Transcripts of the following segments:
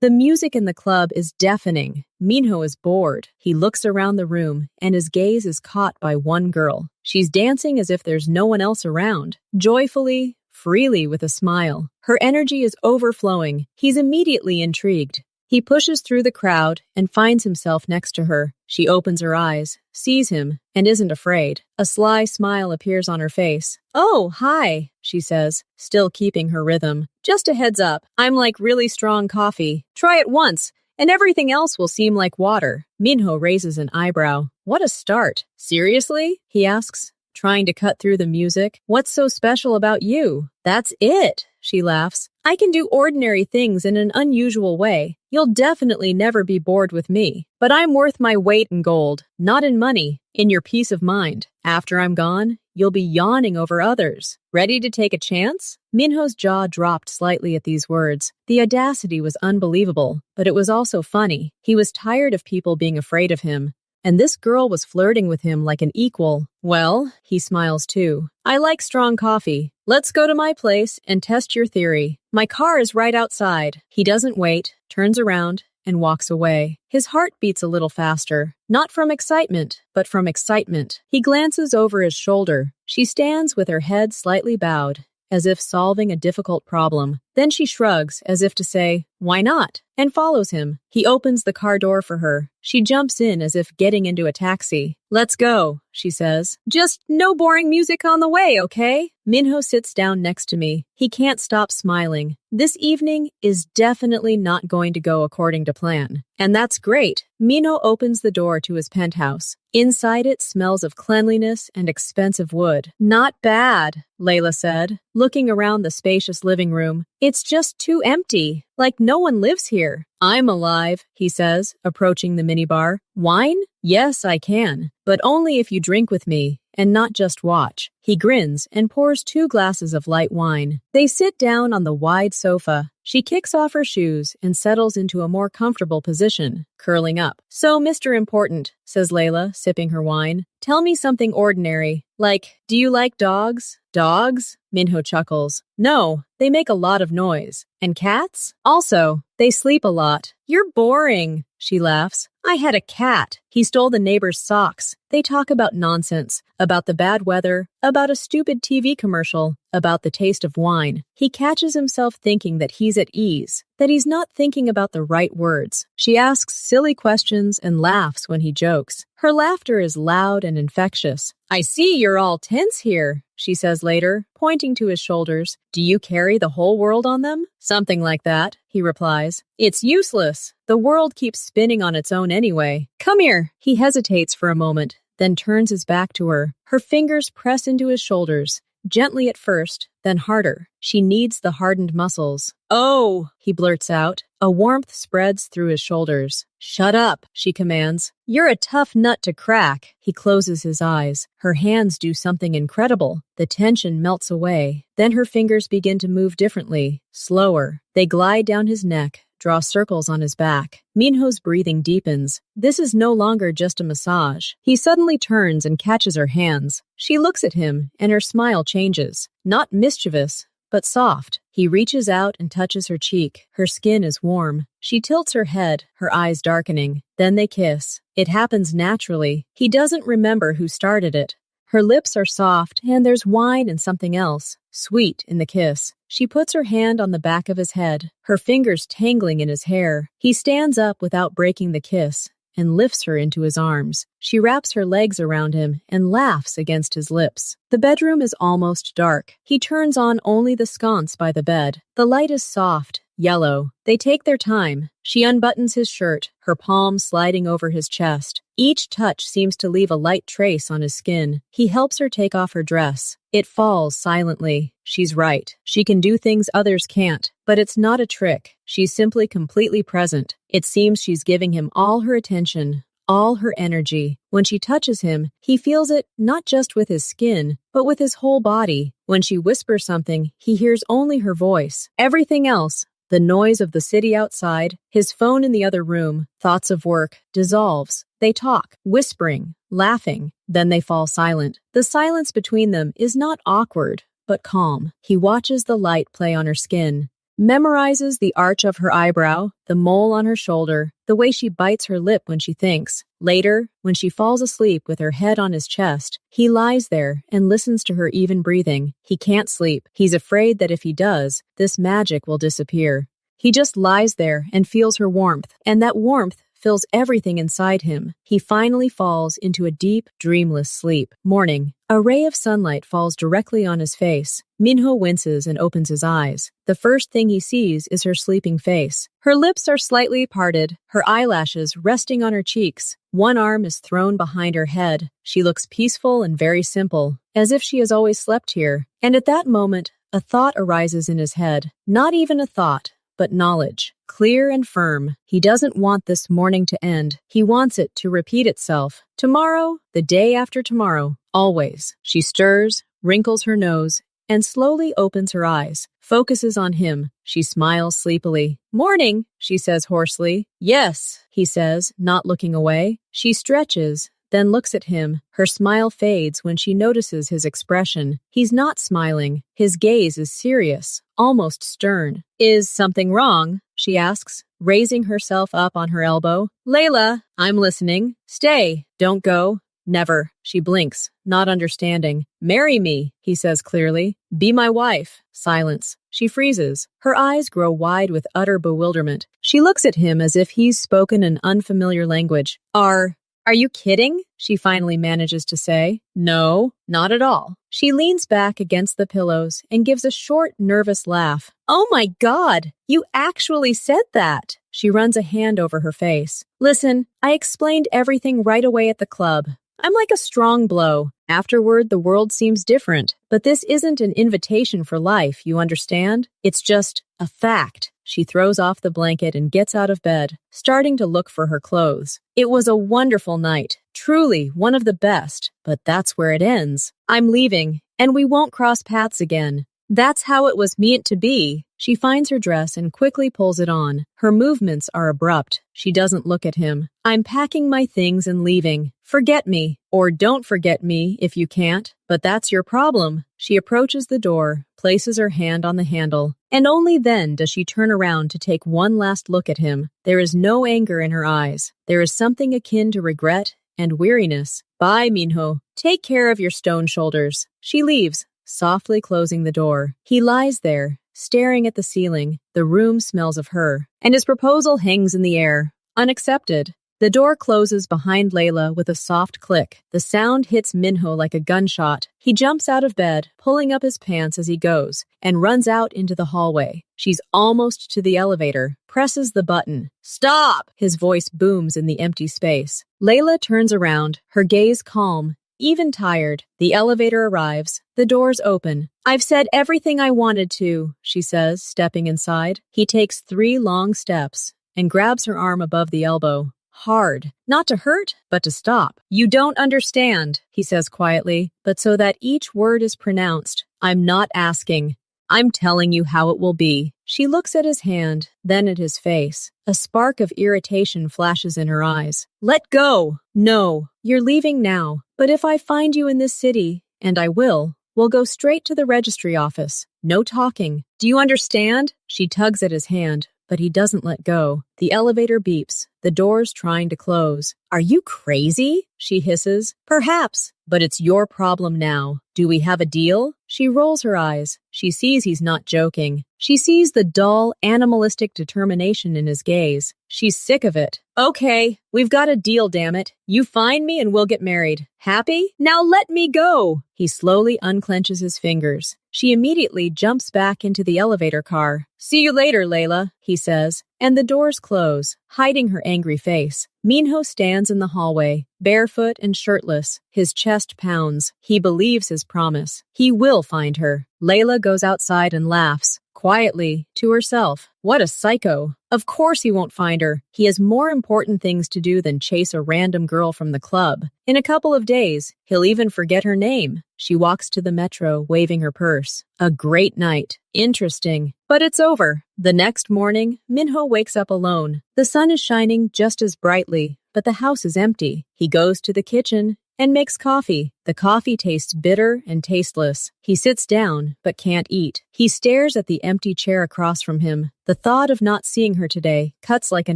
The music in the club is deafening. Minho is bored. He looks around the room, and his gaze is caught by one girl. She's dancing as if there's no one else around, joyfully, freely with a smile. Her energy is overflowing. He's immediately intrigued. He pushes through the crowd and finds himself next to her. She opens her eyes, sees him, and isn't afraid. A sly smile appears on her face. "Oh, hi," she says, still keeping her rhythm. "Just a heads up, I'm like really strong coffee. Try it once, and everything else will seem like water." Minho raises an eyebrow. "What a start. Seriously?" he asks, trying to cut through the music. "What's so special about you?" "That's it," she laughs. "I can do ordinary things in an unusual way. You'll definitely never be bored with me. But I'm worth my weight in gold, not in money, in your peace of mind. After I'm gone, you'll be yawning over others. Ready to take a chance?" Minho's jaw dropped slightly at these words. The audacity was unbelievable, but it was also funny. He was tired of people being afraid of him. And this girl was flirting with him like an equal. "Well," he smiles too, "I like strong coffee. Let's go to my place and test your theory. My car is right outside." He doesn't wait, turns around, and walks away. His heart beats a little faster, not from excitement, but from excitement. He glances over his shoulder. She stands with her head slightly bowed, as if solving a difficult problem. Then she shrugs, as if to say, "Why not?" and follows him. He opens the car door for her. She jumps in as if getting into a taxi. "Let's go," she says. "Just no boring music on the way, okay?" Minho sits down next to me. He can't stop smiling. This evening is definitely not going to go according to plan. And that's great. Minho opens the door to his penthouse. Inside it smells of cleanliness and expensive wood. "Not bad," Layla said, looking around the spacious living room. "It's just too empty, like no one lives here." "I'm alive," he says, approaching the minibar. "Wine? Yes, I can, but only if you drink with me, and not just watch." He grins and pours 2 glasses of light wine. They sit down on the wide sofa. She kicks off her shoes and settles into a more comfortable position, curling up. "So, Mr. Important," says Layla, sipping her wine, "tell me something ordinary. Like, do you like dogs?" "Dogs?" Minho chuckles. "No, they make a lot of noise. And cats? Also, they sleep a lot." "You're boring," she laughs. "I had a cat. He stole the neighbor's socks." They talk about nonsense, about the bad weather, about a stupid TV commercial, about the taste of wine. He catches himself thinking that he's at ease, that he's not thinking about the right words. She asks silly questions and laughs when he jokes. Her laughter is loud and infectious. "I see you're all tense here," she says later, pointing to his shoulders. "Do you carry the whole world on them?" "Something like that," he replies. "It's useless. The world keeps spinning on its own anyway. Come here." He hesitates for a moment, then turns his back to her. Her fingers press into his shoulders, gently at first, then harder. She kneads the hardened muscles. "Oh," he blurts out. A warmth spreads through his shoulders. "Shut up," she commands. "You're a tough nut to crack." He closes his eyes. Her hands do something incredible. The tension melts away. Then her fingers begin to move differently, slower. They glide down his neck, draw circles on his back. Minho's breathing deepens. This is no longer just a massage. He suddenly turns and catches her hands. She looks at him, and her smile changes. Not mischievous, but soft. He reaches out and touches her cheek. Her skin is warm. She tilts her head, her eyes darkening. Then they kiss. It happens naturally. He doesn't remember who started it. Her lips are soft, and there's wine and something else, sweet in the kiss. She puts her hand on the back of his head, her fingers tangling in his hair. He stands up without breaking the kiss and lifts her into his arms. She wraps her legs around him and laughs against his lips. The bedroom is almost dark. He turns on only the sconce by the bed. The light is soft, yellow. They take their time. She unbuttons his shirt, her palm sliding over his chest. Each touch seems to leave a light trace on his skin. He helps her take off her dress. It falls silently. She's right. She can do things others can't, but it's not a trick. She's simply completely present. It seems she's giving him all her attention, all her energy. When she touches him, he feels it not just with his skin, but with his whole body. When she whispers something, he hears only her voice. Everything else, the noise of the city outside, his phone in the other room, thoughts of work, dissolves. They talk, whispering, laughing. Then they fall silent. The silence between them is not awkward, but calm. He watches the light play on her skin. memorizes the arch of her eyebrow, the mole on her shoulder, the way she bites her lip when she thinks. Later, when she falls asleep with her head on his chest, he lies there and listens to her even breathing. He can't sleep. He's afraid that if he does, this magic will disappear. He just lies there and feels her warmth, and that warmth fills everything inside him. He finally falls into a deep, dreamless sleep. Morning. A ray of sunlight falls directly on his face. Minho winces and opens his eyes. The first thing he sees is her sleeping face. Her lips are slightly parted, her eyelashes resting on her cheeks. One arm is thrown behind her head. She looks peaceful and very simple, as if she has always slept here. And at that moment, a thought arises in his head. Not even a thought, but knowledge. Clear and firm. He doesn't want this morning to end. He wants it to repeat itself. Tomorrow, the day after tomorrow, always. She stirs, wrinkles her nose, and slowly opens her eyes. Focuses on him. She smiles sleepily. Morning, she says hoarsely. Yes, he says, not looking away. She stretches, then looks at him. Her smile fades when she notices his expression. He's not smiling. His gaze is serious, almost stern. Is something wrong? She asks, raising herself up on her elbow. Layla, I'm listening. Stay. Don't go. Never. She blinks, not understanding. Marry me, he says clearly. Be my wife. Silence. She freezes. Her eyes grow wide with utter bewilderment. She looks at him as if he's spoken an unfamiliar language. Are you kidding? She finally manages to say. No, not at all. She leans back against the pillows and gives a short, nervous laugh. Oh my God, you actually said that. She runs a hand over her face. Listen, I explained everything right away at the club. I'm like a strong blow. Afterward, the world seems different. But this isn't an invitation for life, you understand? It's just a fact. She throws off the blanket and gets out of bed, starting to look for her clothes. It was a wonderful night, truly one of the best, but that's where it ends. I'm leaving, and we won't cross paths again. That's how it was meant to be. She finds her dress and quickly pulls it on. Her movements are abrupt. She doesn't look at him. I'm packing my things and leaving. Forget me, or don't forget me if you can't, but that's your problem. She approaches the door, places her hand on the handle, and only then does she turn around to take one last look at him. There is no anger in her eyes. There is something akin to regret and weariness. Bye, Minho. Take care of your stone shoulders. She leaves, softly closing the door. He lies there, staring at the ceiling. The room smells of her, and his proposal hangs in the air, unaccepted. The door closes behind Layla with a soft click. The sound hits Minho like a gunshot. He jumps out of bed, pulling up his pants as he goes, and runs out into the hallway. She's almost to the elevator, presses the button. Stop! His voice booms in the empty space. Layla turns around, her gaze calm, even tired. The elevator arrives. The doors open. I've said everything I wanted to, she says, stepping inside. He takes 3 long steps and grabs her arm above the elbow. Hard. Not to hurt, but to stop. You don't understand, he says quietly, but so that each word is pronounced. I'm not asking. I'm telling you how it will be. She looks at his hand, then at his face. A spark of irritation flashes in her eyes. Let go. No, you're leaving now. But if I find you in this city, and I will, we'll go straight to the registry office. No talking. Do you understand? She tugs at his hand, but he doesn't let go. The elevator beeps, the doors trying to close. Are you crazy? She hisses. Perhaps, but it's your problem now. Do we have a deal? She rolls her eyes. She sees he's not joking. She sees the dull, animalistic determination in his gaze. She's sick of it. Okay, we've got a deal, damn it. You find me and we'll get married. Happy? Now let me go. He slowly unclenches his fingers. She immediately jumps back into the elevator car. See you later, Layla, he says, and the doors close, hiding her angry face. Minho stands in the hallway, barefoot and shirtless. His chest pounds. He believes his promise. He will find her. Layla goes outside and laughs, quietly, to herself. What a psycho. Of course he won't find her. He has more important things to do than chase a random girl from the club. In a couple of days, he'll even forget her name. She walks to the metro, waving her purse. A great night. Interesting. But it's over. The next morning, Minho wakes up alone. The sun is shining just as brightly, but the house is empty. He goes to the kitchen and makes coffee. The coffee tastes bitter and tasteless. He sits down, but can't eat. He stares at the empty chair across from him. The thought of not seeing her today cuts like a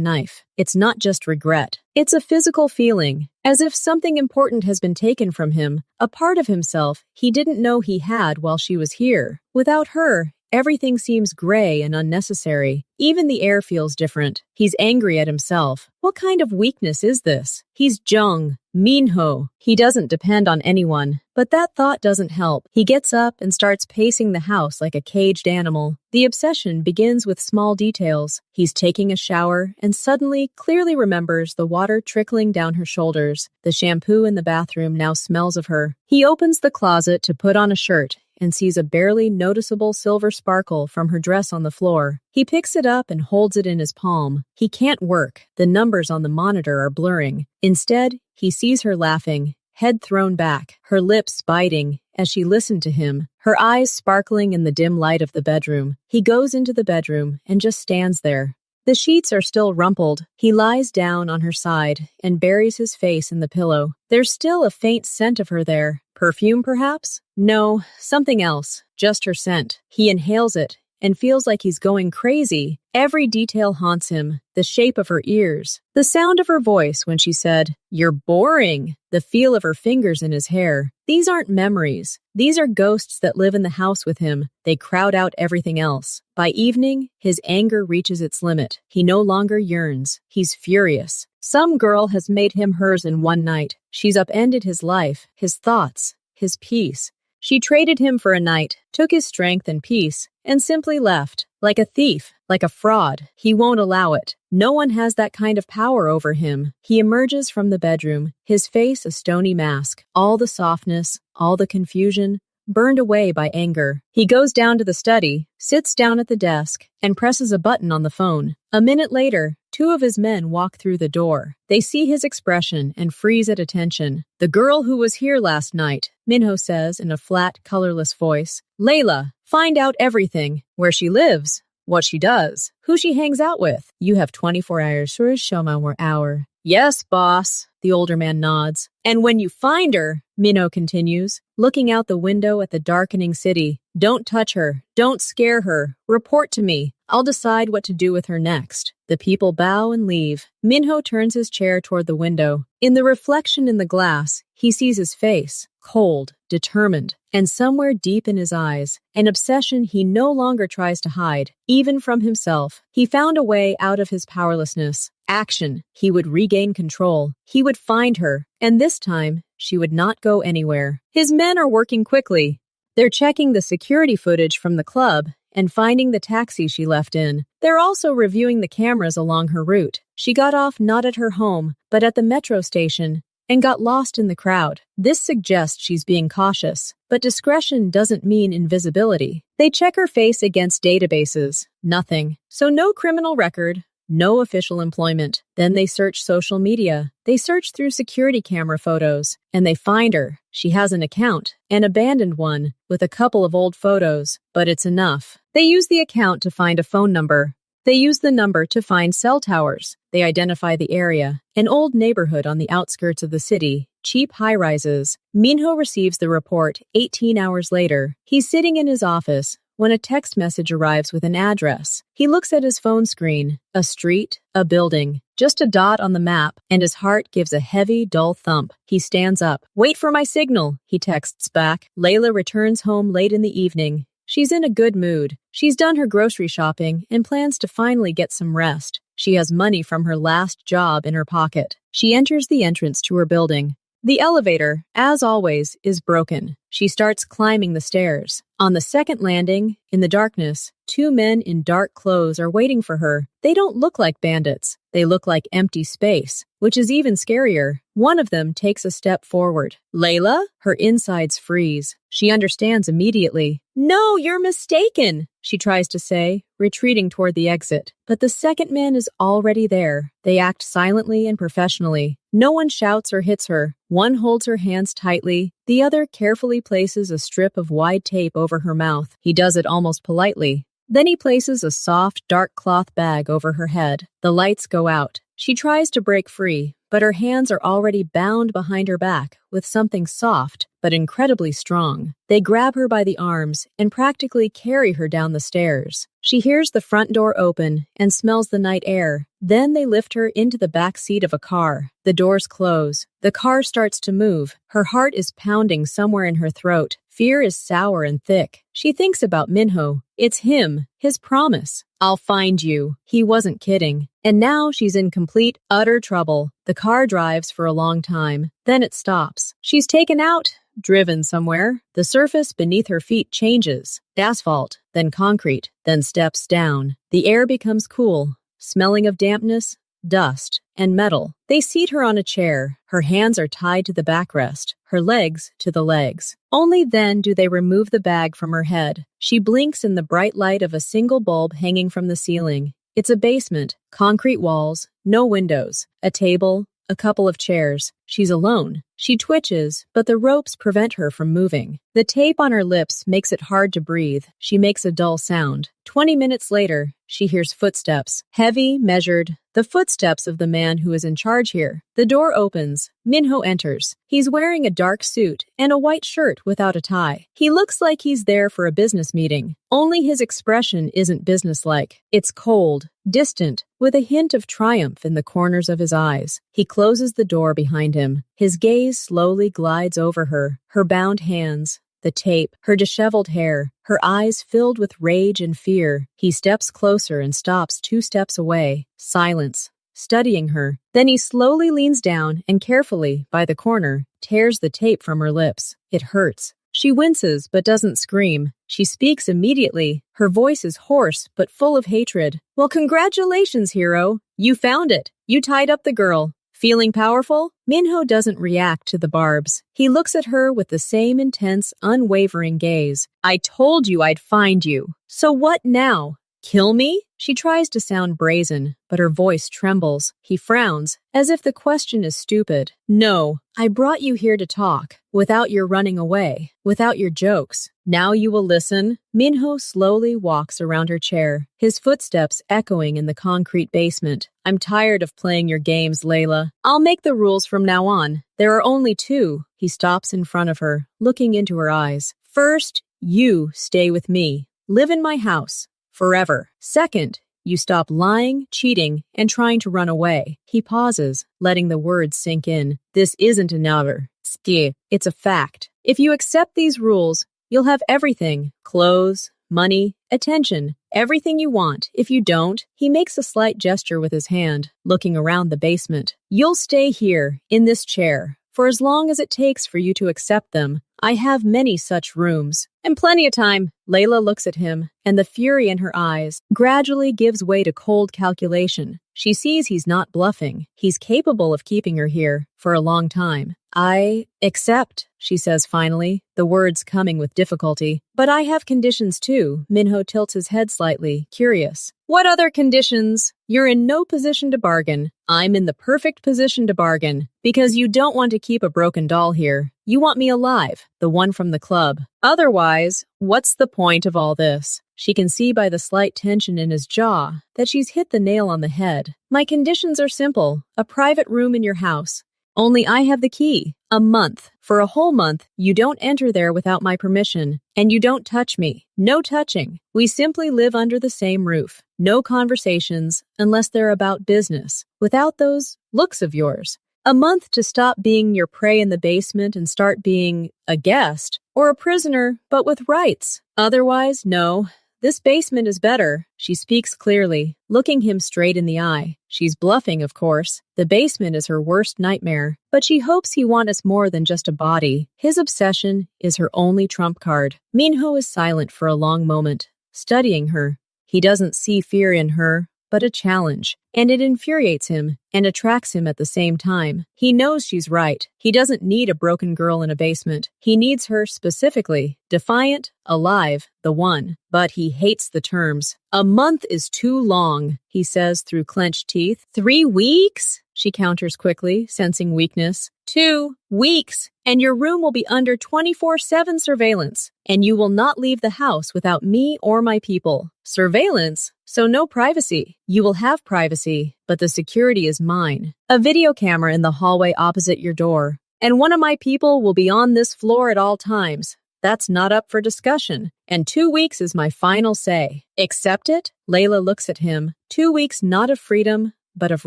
knife. It's not just regret. It's a physical feeling, as if something important has been taken from him, a part of himself he didn't know he had while she was here. Without her, everything seems gray and unnecessary. Even the air feels different. He's angry at himself. What kind of weakness is this? He's Jung, Minho. He doesn't depend on anyone. But that thought doesn't help. He gets up and starts pacing the house like a caged animal. The obsession begins with small details. He's taking a shower and suddenly clearly remembers the water trickling down her shoulders. The shampoo in the bathroom now smells of her. He opens the closet to put on a shirt and sees a barely noticeable silver sparkle from her dress on the floor. He picks it up and holds it in his palm. He can't work. The numbers on the monitor are blurring. Instead, he sees her laughing, head thrown back, her lips biting as she listened to him, her eyes sparkling in the dim light of the bedroom. He goes into the bedroom and just stands there. The sheets are still rumpled. He lies down on her side and buries his face in the pillow. There's still a faint scent of her there. Perfume, perhaps? No, something else. Just her scent. He inhales it and feels like he's going crazy. Every detail haunts him. The shape of her ears, the sound of her voice when she said, "You're boring," the feel of her fingers in his hair. These aren't memories. These are ghosts that live in the house with him. They crowd out everything else. By evening, his anger reaches its limit. He no longer yearns. He's furious. Some girl has made him hers in one night. She's upended his life, his thoughts, his peace. She traded him for a night, took his strength and peace, and simply left. Like a thief, like a fraud. He won't allow it. No one has that kind of power over him. He emerges from the bedroom, his face a stony mask. All the softness, all the confusion, burned away by anger. He goes down to the study, sits down at the desk, and presses a button on the phone. A minute later, two of his men walk through the door. They see his expression and freeze at attention. "The girl who was here last night," Minho says in a flat, colorless voice. "Layla, find out everything. Where she lives, what she does, who she hangs out with. You have 24 hours to show me more hour." "Yes, boss," the older man nods. "And when you find her," Minho continues, looking out the window at the darkening city, "don't touch her. Don't scare her. Report to me. I'll decide what to do with her next." The people bow and leave. Minho turns his chair toward the window. In the reflection in the glass, he sees his face, cold, determined, and somewhere deep in his eyes, an obsession he no longer tries to hide, even from himself. He found a way out of his powerlessness. Action. He would regain control. He would find her, and this time, she would not go anywhere. His men are working quickly. They're checking the security footage from the club and finding the taxi she left in. They're also reviewing the cameras along her route. She got off not at her home, but at the metro station, and got lost in the crowd. This suggests she's being cautious, but discretion doesn't mean invisibility. They check her face against databases. Nothing. So no criminal record, no official employment. Then they search social media. They search through security camera photos, and they find her. She has an account, an abandoned one, with a couple of old photos, but it's enough. They use the account to find a phone number. They use the number to find cell towers. They identify the area, an old neighborhood on the outskirts of the city, cheap high-rises. Minho receives the report 18 hours later. He's sitting in his office when a text message arrives with an address. He looks at his phone screen, a street, a building, just a dot on the map, and his heart gives a heavy, dull thump. He stands up. "Wait for my signal," he texts back. Layla returns home late in the evening. She's in a good mood. She's done her grocery shopping and plans to finally get some rest. She has money from her last job in her pocket. She enters the entrance to her building. The elevator, as always, is broken. She starts climbing the stairs. On the second landing, in the darkness, two men in dark clothes are waiting for her. They don't look like bandits. They look like empty space, which is even scarier. One of them takes a step forward. "Layla?" Her insides freeze. She understands immediately. "No, you're mistaken," she tries to say, retreating toward the exit. But the second man is already there. They act silently and professionally. No one shouts or hits her. One holds her hands tightly. The other carefully places a strip of wide tape over her mouth. He does it almost politely. Then he places a soft, dark cloth bag over her head. The lights go out. She tries to break free, but her hands are already bound behind her back with something soft but incredibly strong. They grab her by the arms and practically carry her down the stairs. She hears the front door open and smells the night air. Then they lift her into the back seat of a car. The doors close. The car starts to move. Her heart is pounding somewhere in her throat. Fear is sour and thick. She thinks about Minho. It's him, his promise. I'll find you. He wasn't kidding. And now she's in complete, utter trouble. The car drives for a long time. Then it stops. She's taken out, driven somewhere. The surface beneath her feet changes. Asphalt, then concrete, then steps down. The air becomes cool, smelling of dampness, dust, and metal. They seat her on a chair. Her hands are tied to the backrest, her legs to the legs. Only then do they remove the bag from her head. She blinks in the bright light of a single bulb hanging from the ceiling. It's a basement, concrete walls, no windows, a table, a couple of chairs. She's alone. She twitches, but the ropes prevent her from moving. The tape on her lips makes it hard to breathe. She makes a dull sound. 20 minutes later, she hears footsteps. Heavy, measured, the footsteps of the man who is in charge here. The door opens. Minho enters. He's wearing a dark suit and a white shirt without a tie. He looks like he's there for a business meeting. Only his expression isn't businesslike. It's cold, distant, with a hint of triumph in the corners of his eyes. He closes the door behind him. His gaze slowly glides over her, her bound hands, the tape, her disheveled hair, her eyes filled with rage and fear. He steps closer and stops 2 steps away. Silence, studying her. Then he slowly leans down and carefully, by the corner, tears the tape from her lips. It hurts. She winces but doesn't scream. She speaks immediately. Her voice is hoarse but full of hatred. Well, congratulations, hero. You found it. You tied up the girl. Feeling powerful? Minho doesn't react to the barbs. He looks at her with the same intense, unwavering gaze. I told you I'd find you. So what now? Kill me? She tries to sound brazen, but her voice trembles. He frowns, as if the question is stupid. No, I brought you here to talk, without your running away, without your jokes. Now you will listen? Minho slowly walks around her chair, his footsteps echoing in the concrete basement. I'm tired of playing your games, Layla. I'll make the rules from now on. There are only 2. He stops in front of her, looking into her eyes. First, you stay with me. Live in my house. Forever. Second, you stop lying, cheating, and trying to run away. He pauses, letting the words sink in. This isn't another. It's a fact. If you accept these rules, you'll have everything. Clothes, money, attention, everything you want. If you don't, he makes a slight gesture with his hand, looking around the basement. You'll stay here, in this chair, for as long as it takes for you to accept them. I have many such rooms. And plenty of time. Layla looks at him, and the fury in her eyes gradually gives way to cold calculation. She sees he's not bluffing. He's capable of keeping her here for a long time. I accept, she says finally, the words coming with difficulty. But I have conditions too. Minho tilts his head slightly, curious. What other conditions? You're in no position to bargain. I'm in the perfect position to bargain, because you don't want to keep a broken doll here. You want me alive, the one from the club. Otherwise, what's the point of all this? She can see by the slight tension in his jaw that she's hit the nail on the head. My conditions are simple. A private room in your house. Only I have the key. A month. For a whole month, you don't enter there without my permission. And you don't touch me. No touching. We simply live under the same roof. No conversations, unless they're about business. Without those looks of yours. A month to stop being your prey in the basement and start being a guest. Or a prisoner, but with rights. Otherwise, no. This basement is better. She speaks clearly, looking him straight in the eye. She's bluffing, of course. The basement is her worst nightmare. But she hopes he wants more than just a body. His obsession is her only trump card. Minho is silent for a long moment, studying her. He doesn't see fear in her, but a challenge. And it infuriates him and attracts him at the same time. He knows she's right. He doesn't need a broken girl in a basement. He needs her specifically, defiant, alive, the one. But he hates the terms. A month is too long, he says through clenched teeth. 3 weeks? She counters quickly, sensing weakness. 2 weeks. and your room will be under 24/7 surveillance, and you will not leave the house without me or my people. Surveillance? So no privacy. You will have privacy, but the security is mine. A video camera in the hallway opposite your door, and one of my people will be on this floor at all times. That's not up for discussion, and 2 weeks is my final say. Accept it? Layla looks at him. 2 weeks not of freedom, but of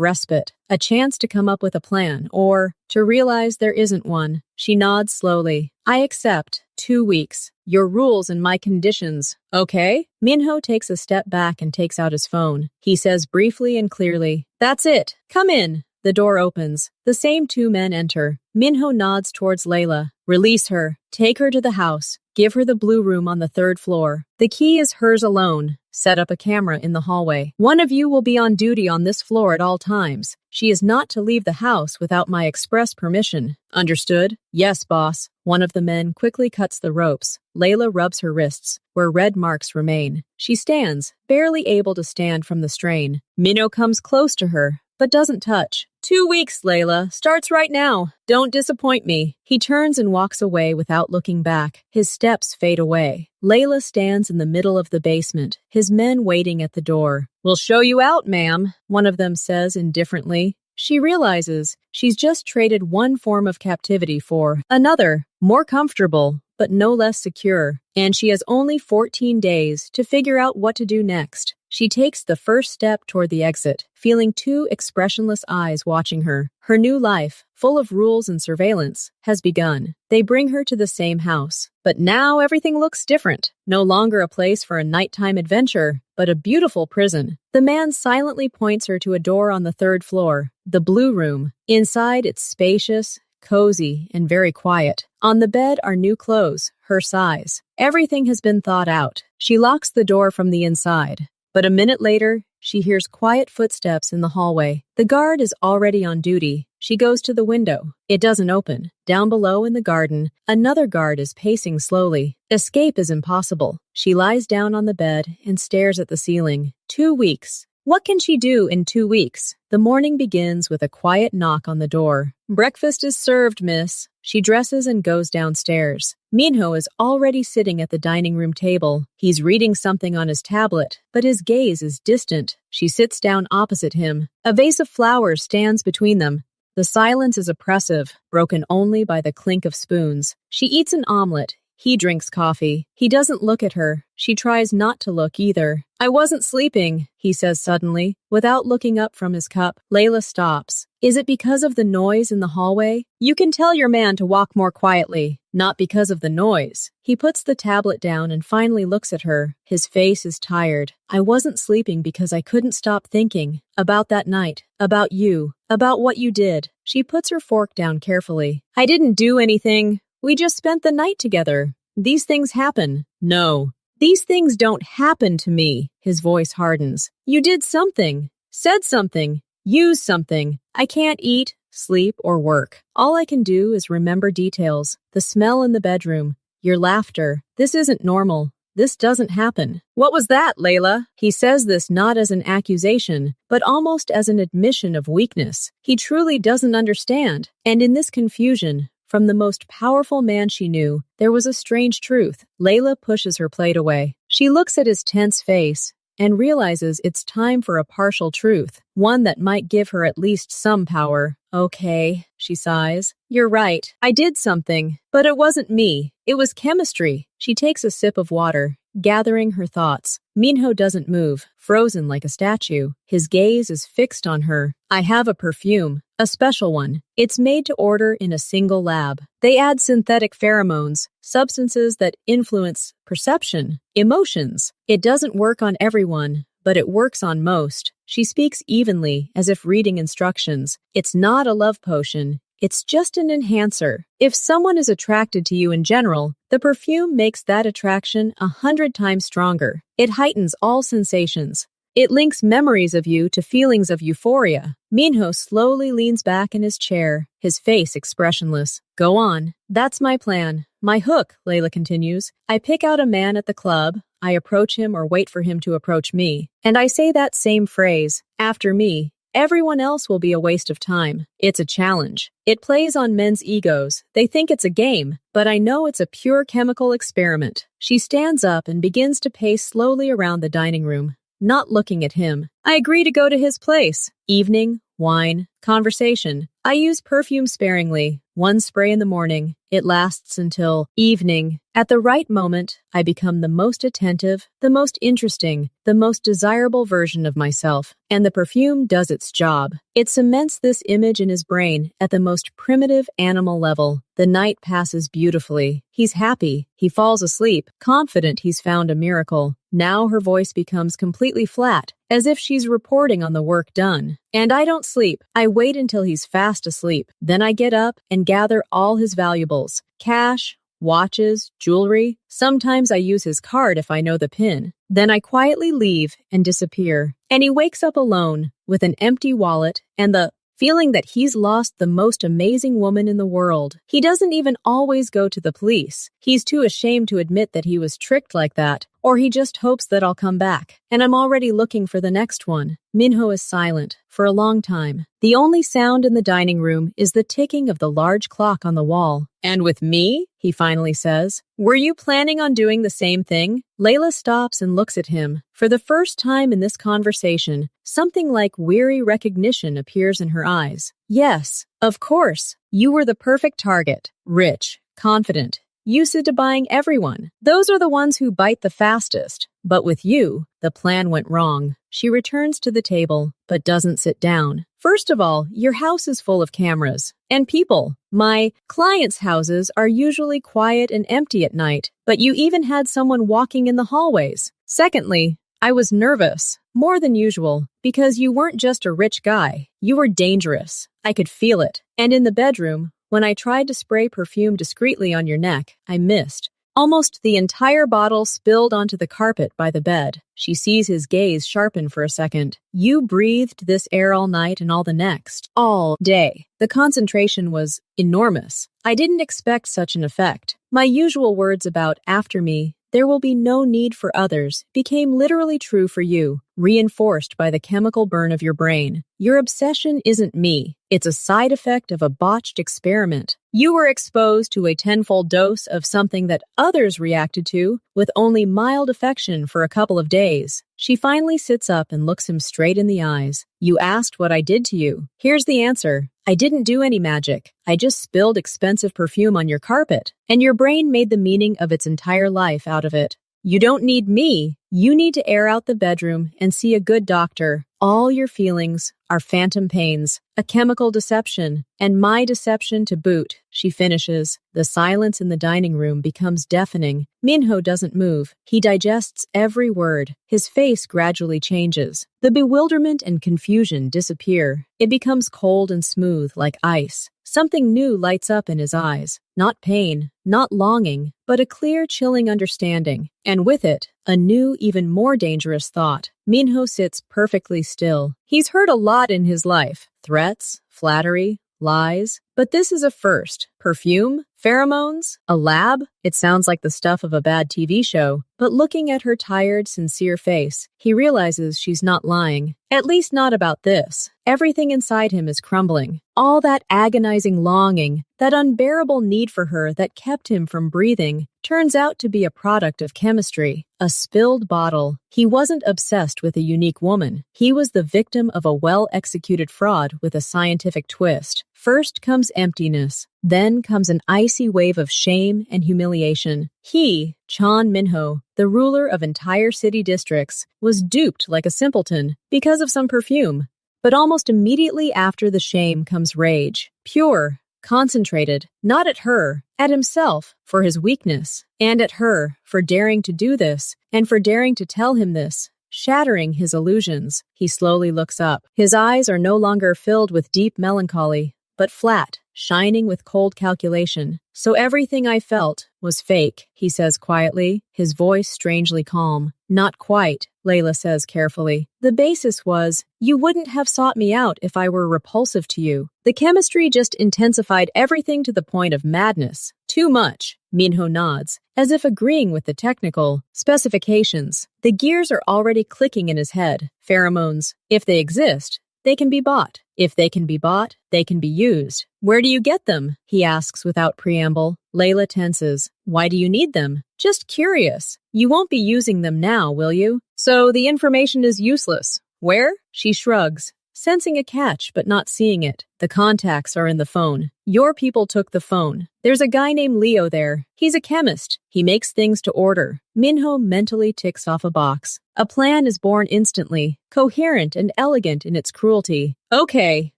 respite. A chance to come up with a plan, or to realize there isn't one. She nods slowly. I accept. 2 weeks. Your rules and my conditions. Okay? Minho takes a step back and takes out his phone. He says briefly and clearly, "That's it. Come in." The door opens. The same two men enter. Minho nods towards Layla. Release her. Take her to the house. Give her the blue room on the 3rd floor. The key is hers alone. Set up a camera in the hallway. One of you will be on duty on this floor at all times. She is not to leave the house without my express permission. Understood? Yes, boss. One of the men quickly cuts the ropes. Layla rubs her wrists, where red marks remain. She stands, barely able to stand from the strain. Minho comes close to her, but doesn't touch. 2 weeks, Layla. Starts right now. Don't disappoint me. He turns and walks away without looking back. His steps fade away. Layla stands in the middle of the basement, his men waiting at the door. We'll show you out, ma'am, one of them says indifferently. She realizes she's just traded one form of captivity for another, more comfortable, but no less secure. And she has only 14 days to figure out what to do next. She takes the first step toward the exit, feeling two expressionless eyes watching her. Her new life, full of rules and surveillance, has begun. They bring her to the same house. But now everything looks different. No longer a place for a nighttime adventure, but a beautiful prison. The man silently points her to a door on the 3rd floor, the blue room. Inside, it's spacious, cozy, and very quiet. On the bed are new clothes, her size. Everything has been thought out. She locks the door from the inside. But a minute later, she hears quiet footsteps in the hallway. The guard is already on duty. She goes to the window. It doesn't open. Down below in the garden, another guard is pacing slowly. Escape is impossible. She lies down on the bed and stares at the ceiling. 2 weeks. What can she do in 2 weeks? The morning begins with a quiet knock on the door. Breakfast is served, miss. She dresses and goes downstairs. Minho is already sitting at the dining room table. He's reading something on his tablet, but his gaze is distant. She sits down opposite him. A vase of flowers stands between them. The silence is oppressive, broken only by the clink of spoons. She eats an omelet. He drinks coffee. He doesn't look at her. She tries not to look either. I wasn't sleeping, he says suddenly, without looking up from his cup. Layla stops. Is it because of the noise in the hallway? You can tell your man to walk more quietly. Not because of the noise. He puts the tablet down and finally looks at her. His face is tired. I wasn't sleeping because I couldn't stop thinking. About that night. About you. About what you did. She puts her fork down carefully. I didn't do anything. We just spent the night together. These things happen. No. These things don't happen to me. His voice hardens. You did something. Said something. Used something. I can't eat, sleep, or work. All I can do is remember details. The smell in the bedroom. Your laughter. This isn't normal. This doesn't happen. What was that, Layla? He says this not as an accusation, but almost as an admission of weakness. He truly doesn't understand. And in this confusion, from the most powerful man she knew, there was a strange truth. Layla pushes her plate away. She looks at his tense face and realizes it's time for a partial truth, one that might give her at least some power. Okay, she sighs. You're right. I did something, but it wasn't me. It was chemistry. She takes a sip of water, gathering her thoughts. Minho doesn't move, frozen like a statue. His gaze is fixed on her. I have a perfume, a special one. It's made to order in a single lab. They add synthetic pheromones, substances that influence perception, emotions. It doesn't work on everyone, but it works on most. She speaks evenly, as if reading instructions. It's not a love potion. It's just an enhancer. If someone is attracted to you in general, the perfume makes that attraction 100 times stronger. It heightens all sensations. It links memories of you to feelings of euphoria. Minho slowly leans back in his chair, his face expressionless. Go on. That's my plan. My hook, Layla continues. I pick out a man at the club. I approach him or wait for him to approach me. And I say that same phrase, after me. Everyone else will be a waste of time. It's a challenge. It plays on men's egos. They think it's a game, but I know it's a pure chemical experiment. She stands up and begins to pace slowly around the dining room, not looking at him. I agree to go to his place. Evening, wine, conversation. I use perfume sparingly. One spray in the morning. It lasts until evening. At the right moment, I become the most attentive, the most interesting, the most desirable version of myself, and the perfume does its job. It cements this image in his brain at the most primitive animal level. The night passes beautifully. He's happy. He falls asleep, confident he's found a miracle. Now her voice becomes completely flat, as if she's reporting on the work done. And I don't sleep. I wait until he's fast asleep. Then I get up and gather all his valuables. Cash, watches, jewelry. Sometimes I use his card if I know the PIN. Then I quietly leave and disappear. And he wakes up alone, with an empty wallet and the feeling that he's lost the most amazing woman in the world. He doesn't even always go to the police. He's too ashamed to admit that he was tricked like that, or he just hopes that I'll come back. And I'm already looking for the next one. Minho is silent for a long time. The only sound in the dining room is the ticking of the large clock on the wall. And with me? He finally says. Were you planning on doing the same thing? Layla stops and looks at him. For the first time in this conversation, something like weary recognition appears in her eyes. Yes, of course. You were the perfect target. Rich, confident, used to buying everyone. Those are the ones who bite the fastest. But with you, the plan went wrong. She returns to the table, but doesn't sit down. First of all, your house is full of cameras and people. My clients' houses are usually quiet and empty at night, but you even had someone walking in the hallways. Secondly, I was nervous, more than usual, because you weren't just a rich guy. You were dangerous. I could feel it. And in the bedroom, when I tried to spray perfume discreetly on your neck, I missed. Almost the entire bottle spilled onto the carpet by the bed. She sees his gaze sharpen for a second. You breathed this air all night and all the next. All day. The concentration was enormous. I didn't expect such an effect. My usual words about after me, there will be no need for others, became literally true for you, reinforced by the chemical burn of your brain. Your obsession isn't me. It's a side effect of a botched experiment. You were exposed to a tenfold dose of something that others reacted to with only mild affection for a couple of days. She finally sits up and looks him straight in the eyes. You asked what I did to you. Here's the answer. I didn't do any magic. I just spilled expensive perfume on your carpet, and your brain made the meaning of its entire life out of it. You don't need me. You need to air out the bedroom and see a good doctor. All your feelings are phantom pains, a chemical deception, and my deception to boot. She finishes. The silence in the dining room becomes deafening. Minho doesn't move. He digests every word. His face gradually changes. The bewilderment and confusion disappear. It becomes cold and smooth like ice. Something new lights up in his eyes. Not pain, not longing, but a clear, chilling understanding. And with it, a new, even more dangerous thought. Minho sits perfectly still. He's heard a lot in his life. Threats, flattery, lies. But this is a first. Perfume? Pheromones? A lab? It sounds like the stuff of a bad TV show. But looking at her tired, sincere face, he realizes she's not lying. At least not about this. Everything inside him is crumbling. All that agonizing longing, that unbearable need for her that kept him from breathing, turns out to be a product of chemistry. A spilled bottle. He wasn't obsessed with a unique woman. He was the victim of a well-executed fraud with a scientific twist. First comes emptiness. Then comes an icy wave of shame and humiliation. He, Chan Minho, the ruler of entire city districts, was duped like a simpleton because of some perfume. But almost immediately after the shame comes rage. Pure, concentrated, not at her, at himself for his weakness, and at her for daring to do this, and for daring to tell him this, shattering his illusions. He slowly looks up. His eyes are no longer filled with deep melancholy, but flat, shining with cold calculation. So everything I felt was fake, he says quietly, his voice strangely calm. Not quite, Layla says carefully. The basis was, you wouldn't have sought me out if I were repulsive to you. The chemistry just intensified everything to the point of madness. Too much. Minho nods, as if agreeing with the technical specifications. The gears are already clicking in his head. Pheromones, if they exist, They can be bought. If they can be bought, they can be used. Where do you get them? He asks without preamble. Layla tenses. Why do you need them? Just curious. You won't be using them now, will you? So the information is useless. Where? She shrugs, sensing a catch but not seeing it. The contacts are in the phone. Your people took the phone. There's a guy named Leo there. He's a chemist. He makes things to order. Minho mentally ticks off a box. A plan is born instantly, coherent and elegant in its cruelty. Okay,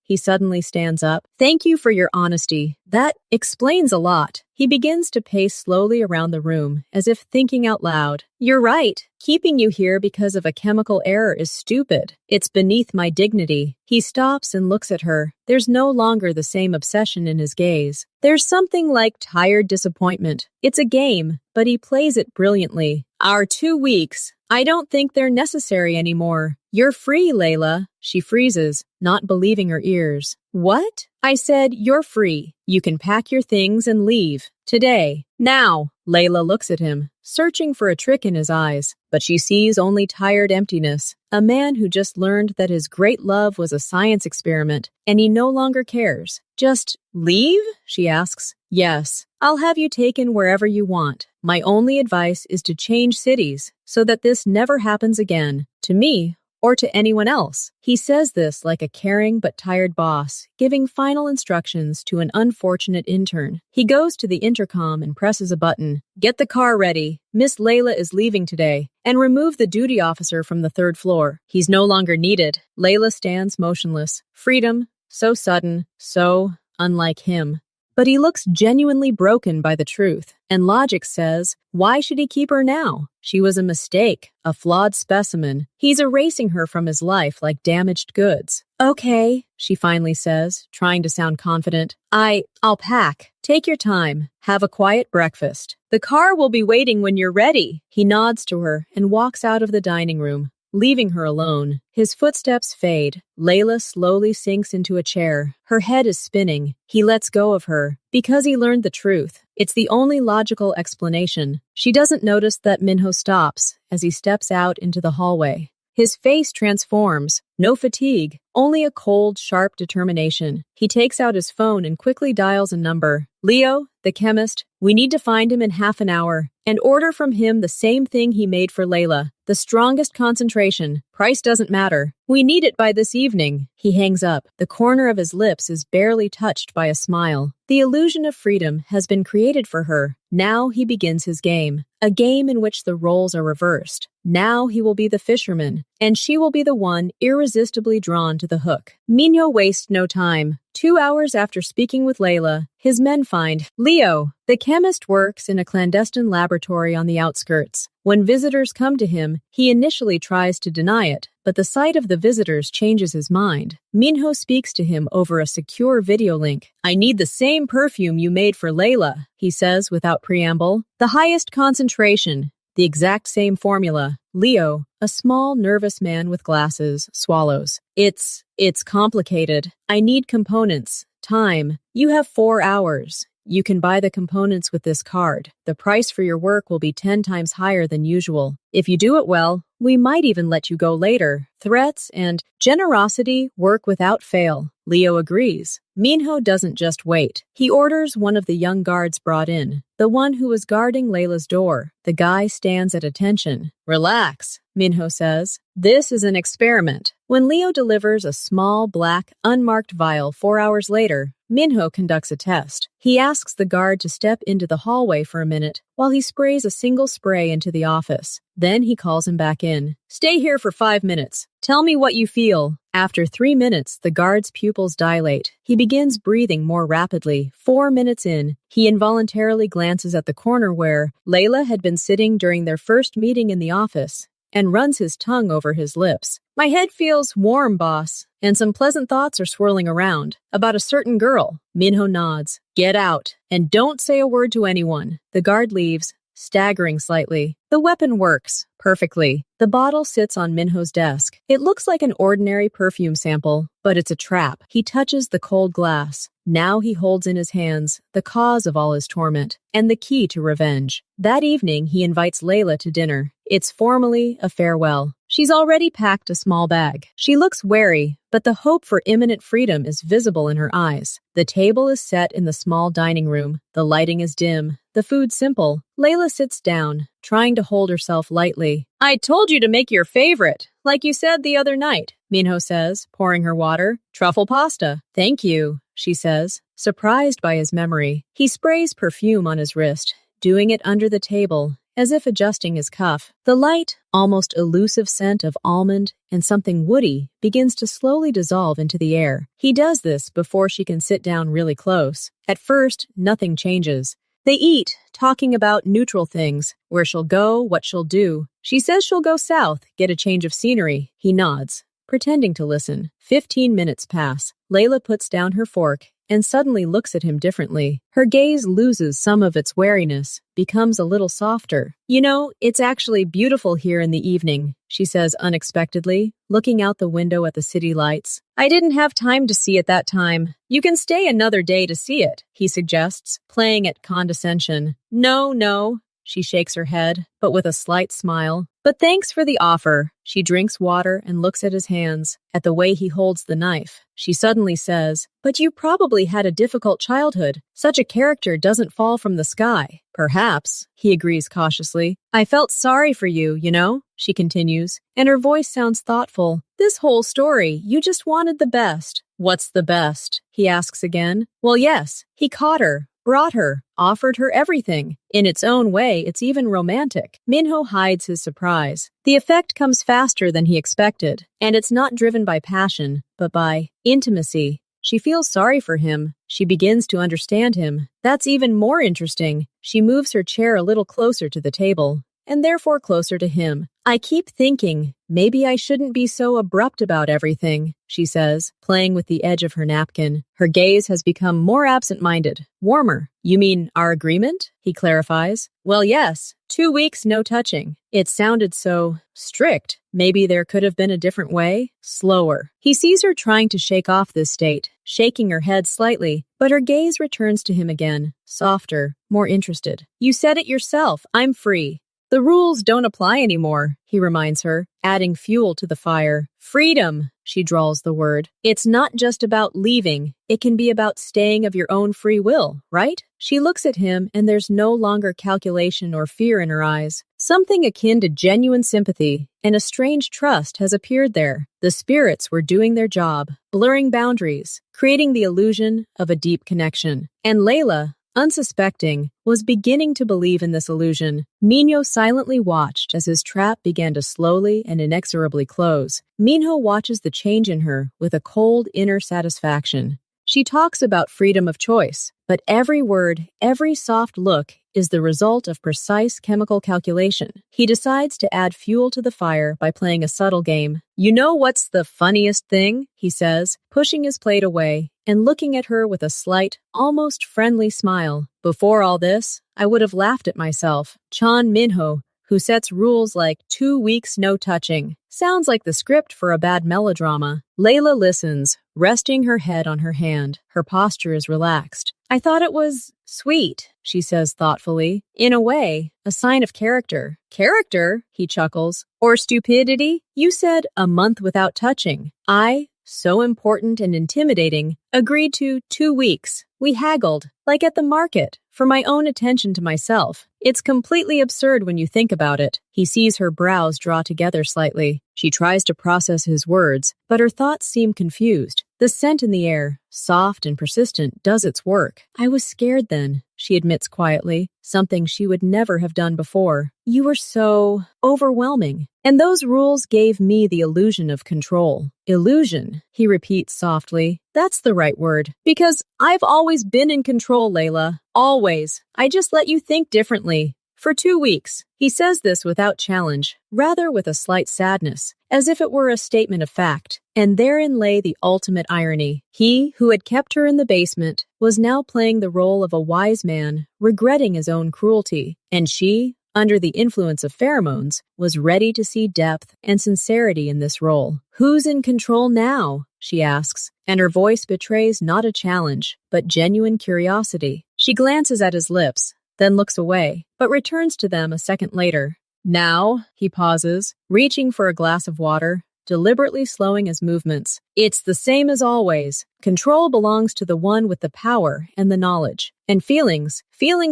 he suddenly stands up. Thank you for your honesty. That explains a lot. He begins to pace slowly around the room, as if thinking out loud. You're right. Keeping you here because of a chemical error is stupid. It's beneath my dignity. He stops and looks at her. There's no longer the same obsession in his gaze. There's something like tired disappointment. It's a game, but he plays it brilliantly. Our 2 weeks. I don't think they're necessary anymore. You're free, Layla. She freezes, not believing her ears. What? I said, you're free. You can pack your things and leave. Today. Now. Layla looks at him, searching for a trick in his eyes, but she sees only tired emptiness. A man who just learned that his great love was a science experiment, and he no longer cares. Just leave? She asks. Yes. I'll have you taken wherever you want. My only advice is to change cities, so that this never happens again. To me, or to anyone else. He says this like a caring but tired boss, giving final instructions to an unfortunate intern. He goes to the intercom and presses a button. Get the car ready. Miss Layla is leaving today. And remove the duty officer from the 3rd floor. He's no longer needed. Layla stands motionless. Freedom, so sudden, so unlike him. But he looks genuinely broken by the truth, and logic says, why should he keep her now? She was a mistake, a flawed specimen. He's erasing her from his life like damaged goods. Okay, she finally says, trying to sound confident. I'll pack. Take your time. Have a quiet breakfast. The car will be waiting when you're ready. He nods to her and walks out of the dining room, leaving her alone. His footsteps fade. Layla slowly sinks into a chair. Her head is spinning. He lets go of her because he learned the truth. It's the only logical explanation. She doesn't notice that Minho stops as he steps out into the hallway. His face transforms. No fatigue, only a cold, sharp determination. He takes out his phone and quickly dials a number. Leo, the chemist, we need to find him in half an hour and order from him the same thing he made for Layla. The strongest concentration. Price doesn't matter. We need it by this evening. He hangs up. The corner of his lips is barely touched by a smile. The illusion of freedom has been created for her. Now he begins his game. A game in which the roles are reversed. Now he will be the fisherman, and she will be the one irresistibly drawn to the hook. Minho wastes no time. 2 hours after speaking with Layla, his men find Leo. The chemist works in a clandestine laboratory on the outskirts. When visitors come to him, he initially tries to deny it, but the sight of the visitors changes his mind. Minho speaks to him over a secure video link. I need the same perfume you made for Layla, he says without preamble. The highest concentration. The exact same formula. Leo, a small, nervous man with glasses, swallows. It's complicated. I need components. Time. You have 4 hours. You can buy the components with this card. The price for your work will be 10 times higher than usual. If you do it well, we might even let you go later. Threats and generosity work without fail. Leo agrees. Minho doesn't just wait. He orders one of the young guards brought in, the one who was guarding Layla's door. The guy stands at attention. Relax, Minho says. This is an experiment. When Leo delivers a small, black, unmarked vial 4 hours later, Minho conducts a test. He asks the guard to step into the hallway for a minute while he sprays a single spray into the office. Then he calls him back in. Stay here for 5 minutes. Tell me what you feel. After 3 minutes, the guard's pupils dilate. He begins breathing more rapidly. 4 minutes in, he involuntarily glances at the corner where Layla had been sitting during their first meeting in the office and runs his tongue over his lips. My head feels warm, boss, and some pleasant thoughts are swirling around. About a certain girl. Minho nods. Get out, and don't say a word to anyone. The guard leaves, staggering slightly. The weapon works perfectly. The bottle sits on Minho's desk. It looks like an ordinary perfume sample, but it's a trap. He touches the cold glass. Now he holds in his hands the cause of all his torment and the key to revenge. That evening, he invites Layla to dinner. It's formally a farewell. She's already packed a small bag. She looks wary, but the hope for imminent freedom is visible in her eyes. The table is set in the small dining room. The lighting is dim, the food simple. Layla sits down, trying to hold herself lightly. "I told you to make your favorite, like you said the other night," Minho says, pouring her water. "Truffle pasta." "Thank you," she says, surprised by his memory. He sprays perfume on his wrist, doing it under the table, as if adjusting his cuff. The light, almost elusive scent of almond and something woody begins to slowly dissolve into the air. He does this before she can sit down really close. At first, nothing changes. They eat, talking about neutral things, where she'll go, what she'll do. She says she'll go south, get a change of scenery. He nods, pretending to listen. 15 minutes pass. Layla puts down her fork and suddenly looks at him differently. Her gaze loses some of its wariness, becomes a little softer. "You know, it's actually beautiful here in the evening," she says unexpectedly, looking out the window at the city lights. "I didn't have time to see it that time. You can stay another day to see it," he suggests, playing at condescension. No, she shakes her head, but with a slight smile. "But thanks for the offer." She drinks water and looks at his hands, at the way he holds the knife. She suddenly says, "But you probably had a difficult childhood. Such a character doesn't fall from the sky." "Perhaps," he agrees cautiously. "I felt sorry for you, you know," she continues, and her voice sounds thoughtful. "This whole story, you just wanted the best." "What's the best?" he asks again. "Well, yes, he caught her, brought her, offered her everything. In its own way, it's even romantic." Minho hides his surprise. The effect comes faster than he expected, and it's not driven by passion, but by intimacy. She feels sorry for him. She begins to understand him. That's even more interesting. She moves her chair a little closer to the table, and therefore closer to him. "I keep thinking, maybe I shouldn't be so abrupt about everything," she says, playing with the edge of her napkin. Her gaze has become more absent-minded, warmer. "You mean our agreement?" he clarifies. "Well, yes. 2 weeks, no touching." It sounded so strict. Maybe there could have been a different way? Slower. He sees her trying to shake off this state, shaking her head slightly, but her gaze returns to him again, softer, more interested. "You said it yourself. I'm free. The rules don't apply anymore," he reminds her, adding fuel to the fire. "Freedom," she drawls the word. "It's not just about leaving. It can be about staying of your own free will, right?" She looks at him, and there's no longer calculation or fear in her eyes. Something akin to genuine sympathy and a strange trust has appeared there. The spirits were doing their job, blurring boundaries, creating the illusion of a deep connection. And Layla, unsuspecting, was beginning to believe in this illusion. Minho silently watched as his trap began to slowly and inexorably close. Minho watches the change in her with a cold inner satisfaction. She talks about freedom of choice, but every word, every soft look is the result of precise chemical calculation. He decides to add fuel to the fire by playing a subtle game. "You know what's the funniest thing?" he says, pushing his plate away and looking at her with a slight, almost friendly smile. "Before all this, I would have laughed at myself. Chan Minho, who sets rules like 2 weeks no touching. Sounds like the script for a bad melodrama." Layla listens, resting her head on her hand. Her posture is relaxed. "I thought it was sweet," she says thoughtfully. "In a way, a sign of character." "Character?" he chuckles. "Or stupidity? You said a month without touching. I, so important and intimidating, agreed to 2 weeks. We haggled, like at the market, for my own attention to myself. It's completely absurd when you think about it." He sees her brows draw together slightly. She tries to process his words, but her thoughts seem confused. The scent in the air, soft and persistent, does its work. "I was scared then," she admits quietly, something she would never have done before. "You were so overwhelming. And those rules gave me the illusion of control." "Illusion," he repeats softly. "That's the right word. Because I've always been in control, Layla. Always. I just let you think differently. For 2 weeks." He says this without challenge, rather with a slight sadness, as if it were a statement of fact. And therein lay the ultimate irony. He, who had kept her in the basement, was now playing the role of a wise man, regretting his own cruelty. And she, under the influence of pheromones, was ready to see depth and sincerity in this role. "Who's in control now?" she asks, and her voice betrays not a challenge, but genuine curiosity. She glances at his lips, then looks away, but returns to them a second later. "Now," he pauses, reaching for a glass of water. deliberately slowing his movements. It's the same as always. Control belongs to the one with the power and the knowledge. And feelings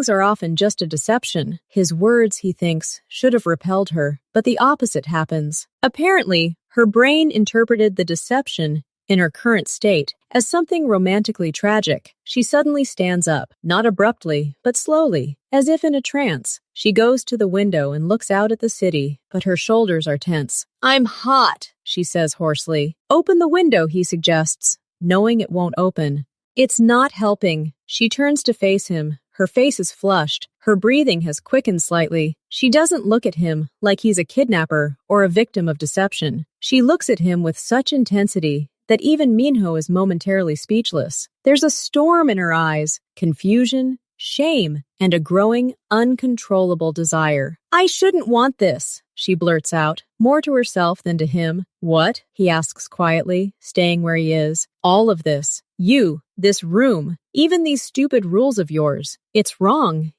are often just a deception. His words, he thinks, should have repelled her, but the opposite happens. Apparently, her brain interpreted the deception in her current state as something romantically tragic. She suddenly stands up, not abruptly, but slowly, as if in a trance. She goes to the window and looks out at the city, but her shoulders are tense. "I'm hot," she says hoarsely. "Open the window," he suggests, knowing it won't open. It's not helping. She turns to face him. Her face is flushed. Her breathing has quickened slightly. She doesn't look at him like he's a kidnapper or a victim of deception. She looks at him with such intensity that even Minho is momentarily speechless. There's a storm in her eyes, confusion, shame, and a growing, uncontrollable desire. "I shouldn't want this," she blurts out, more to herself than to him. "What?" he asks quietly, staying where he is. "All of this. You, this room, even these stupid rules of yours. It's wrong.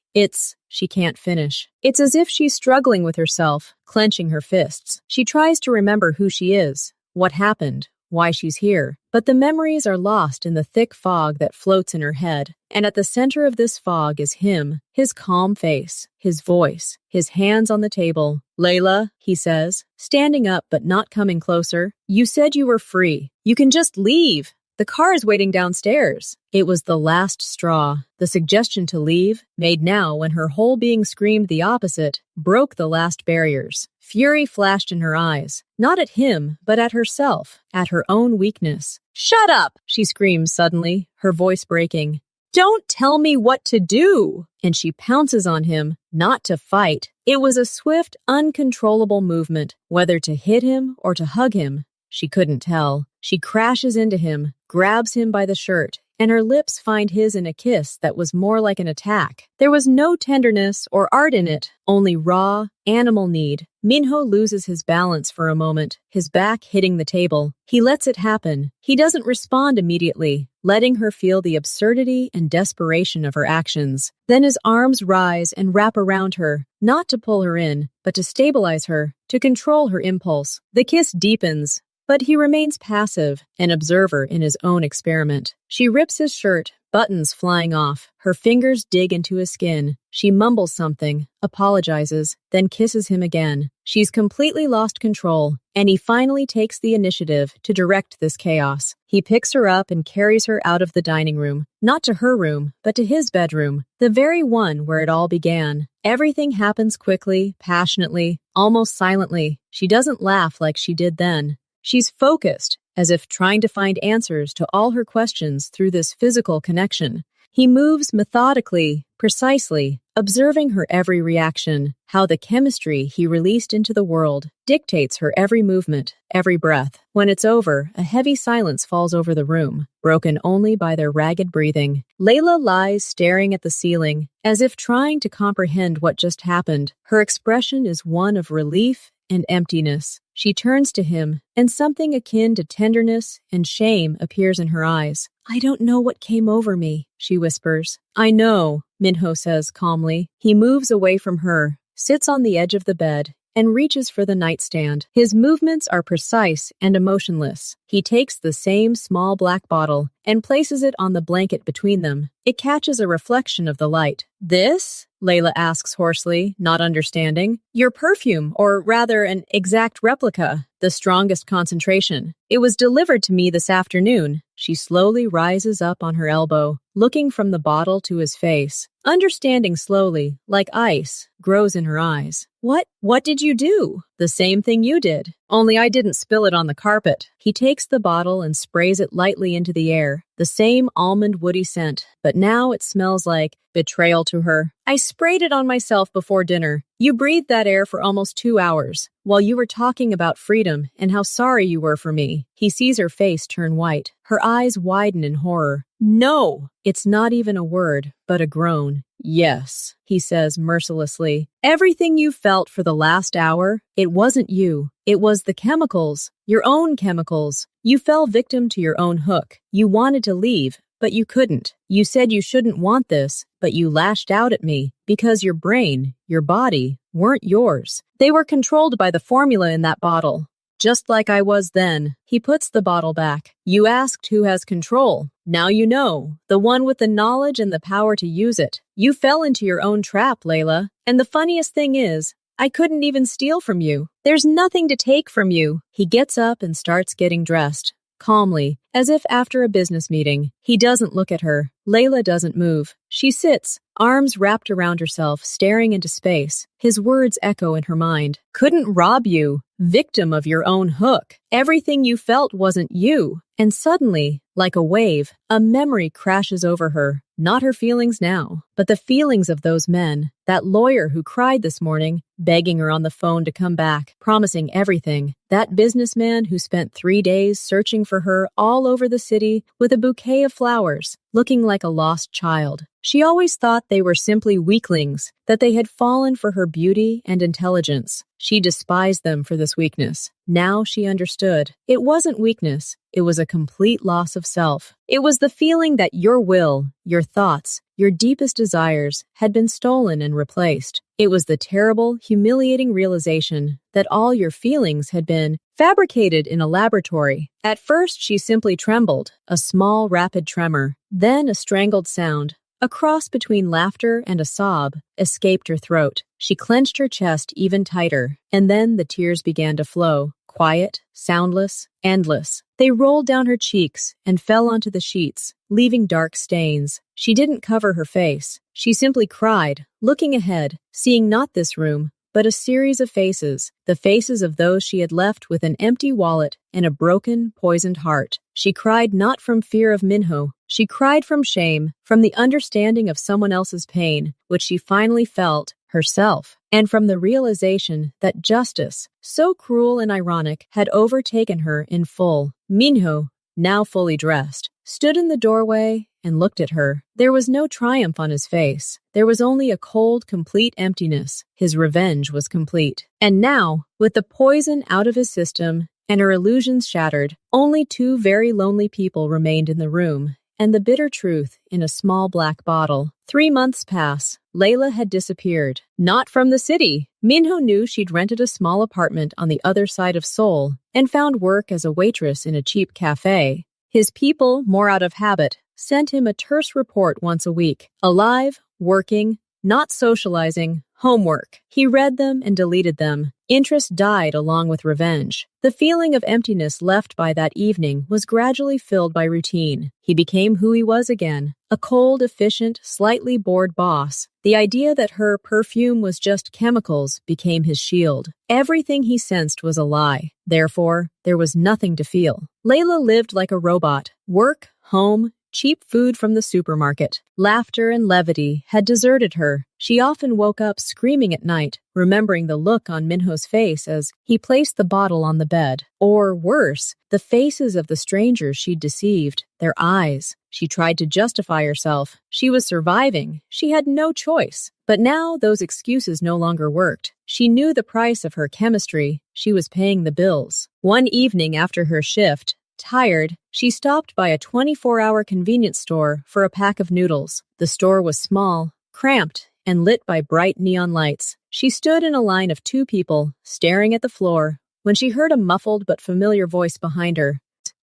She can't finish. It's as if she's struggling with herself, clenching her fists. She tries to remember who she is, what happened, why she's here. But the memories are lost in the thick fog that floats in her head. And at the center of this fog is him, his calm face, his voice, his hands on the table. "Layla," he says, standing up but not coming closer. "You said you were free. You can just leave. The car is waiting downstairs." It was the last straw. The suggestion to leave, made now when her whole being screamed the opposite, broke the last barriers. Fury flashed in her eyes, not at him, but at herself, at her own weakness. "Shut up!" she screams suddenly, her voice breaking. "Don't tell me what to do!" And she pounces on him, not to fight. It was a swift, uncontrollable movement, whether to hit him or to hug him. She couldn't tell. She crashes into him, grabs him by the shirt, and her lips find his in a kiss that was more like an attack. There was no tenderness or art in it, only raw, animal need. Minho loses his balance for a moment, his back hitting the table. He lets it happen. He doesn't respond immediately, letting her feel the absurdity and desperation of her actions. Then his arms rise and wrap around her, not to pull her in, but to stabilize her, to control her impulse. The kiss deepens, but he remains passive, an observer in his own experiment. She rips his shirt, buttons flying off. Her fingers dig into his skin. She mumbles something, apologizes, then kisses him again. She's completely lost control, and he finally takes the initiative to direct this chaos. He picks her up and carries her out of the dining room, not to her room, but to his bedroom, the very one where it all began. Everything happens quickly, passionately, almost silently. She doesn't laugh like she did then. She's focused, as if trying to find answers to all her questions through this physical connection. He moves methodically, precisely, observing her every reaction, how the chemistry he released into the world dictates her every movement, every breath. When it's over, a heavy silence falls over the room, broken only by their ragged breathing. Layla lies staring at the ceiling, as if trying to comprehend what just happened. Her expression is one of relief and emptiness. She turns to him, and something akin to tenderness and shame appears in her eyes. "I don't know what came over me," she whispers. "I know," Minho says calmly. He moves away from her, sits on the edge of the bed, and reaches for the nightstand. His movements are precise and emotionless. He takes the same small black bottle and places it on the blanket between them. It catches a reflection of the light. "This?" Layla asks hoarsely, not understanding. "Your perfume, or rather an exact replica, the strongest concentration. It was delivered to me this afternoon." She slowly rises up on her elbow, looking from the bottle to his face. Understanding slowly, like ice, grows in her eyes. What did you do?" "The same thing you did, only I didn't spill it on the carpet." He takes the bottle and sprays it lightly into the air, the same almond woody scent, but now it smells like betrayal to her. "I sprayed it on myself before dinner. You breathed that air for almost 2 hours, while you were talking about freedom and how sorry you were for me." He sees her face turn white. Her eyes widen in horror. "No!" It's not even a word, but a groan. "Yes," he says mercilessly. "Everything you felt for the last hour, it wasn't you. It was the chemicals, your own chemicals. You fell victim to your own hook. You wanted to leave, but you couldn't. You said you shouldn't want this, but you lashed out at me because your brain, your body, weren't yours. They were controlled by the formula in that bottle. just like I was then. He puts the bottle back. You asked who has control. Now you know, the one with the knowledge and the power to use it. You fell into your own trap, Layla. And the funniest thing is, I couldn't even steal from you. There's nothing to take from you. He gets up and starts getting dressed. Calmly, as if after a business meeting. He doesn't look at her. Layla doesn't move. She sits, arms wrapped around herself, staring into space. His words echo in her mind. Couldn't rob you. Victim of your own hook. Everything you felt wasn't you. And suddenly, like a wave, a memory crashes over her. Not her feelings now, but the feelings of those men. That lawyer who cried this morning, begging her on the phone to come back, promising everything. That businessman who spent 3 days searching for her all over the city with a bouquet of flowers, looking like a lost child. She always thought they were simply weaklings, that they had fallen for her beauty and intelligence. She despised them for this weakness. Now she understood. It wasn't weakness. It was a complete loss of self. It was the feeling that your will, your thoughts, your deepest desires had been stolen and replaced. It was the terrible, humiliating realization that all your feelings had been fabricated in a laboratory. At first, she simply trembled, a small, rapid tremor. Then a strangled sound, a cross between laughter and a sob, escaped her throat. She clenched her chest even tighter, and then the tears began to flow. Quiet, soundless, endless. They rolled down her cheeks and fell onto the sheets, leaving dark stains. She didn't cover her face. She simply cried, looking ahead, seeing not this room, but a series of faces, the faces of those she had left with an empty wallet and a broken, poisoned heart. She cried not from fear of Minho. She cried from shame, from the understanding of someone else's pain, which she finally felt herself, and from the realization that justice, so cruel and ironic, had overtaken her in full. Minho, now fully dressed, stood in the doorway and looked at her. There was no triumph on his face. There was only a cold, complete emptiness. His revenge was complete. And now, with the poison out of his system and her illusions shattered, only 2 very lonely people remained in the room, and the bitter truth in a small black bottle. 3 months pass. Layla had disappeared. Not from the city. Minho knew she'd rented a small apartment on the other side of Seoul and found work as a waitress in a cheap cafe. His people, more out of habit, sent him a terse report once a week. Alive, working, not socializing, homework. He read them and deleted them. Interest died along with revenge. The feeling of emptiness left by that evening was gradually filled by routine. He became who he was again, a cold, efficient, slightly bored boss. The idea that her perfume was just chemicals became his shield. Everything he sensed was a lie. Therefore, there was nothing to feel. Layla lived like a robot. Work, home, cheap food from the supermarket. Laughter and levity had deserted her. She often woke up screaming at night, remembering the look on Minho's face as he placed the bottle on the bed. Or worse, the faces of the strangers she'd deceived, their eyes. She tried to justify herself. She was surviving. She had no choice. But now those excuses no longer worked. She knew the price of her chemistry. She was paying the bills. One evening after her shift, tired, she stopped by a 24-hour convenience store for a pack of noodles. The store was small, cramped, and lit by bright neon lights. She stood in a line of 2 people, staring at the floor, when she heard a muffled but familiar voice behind her.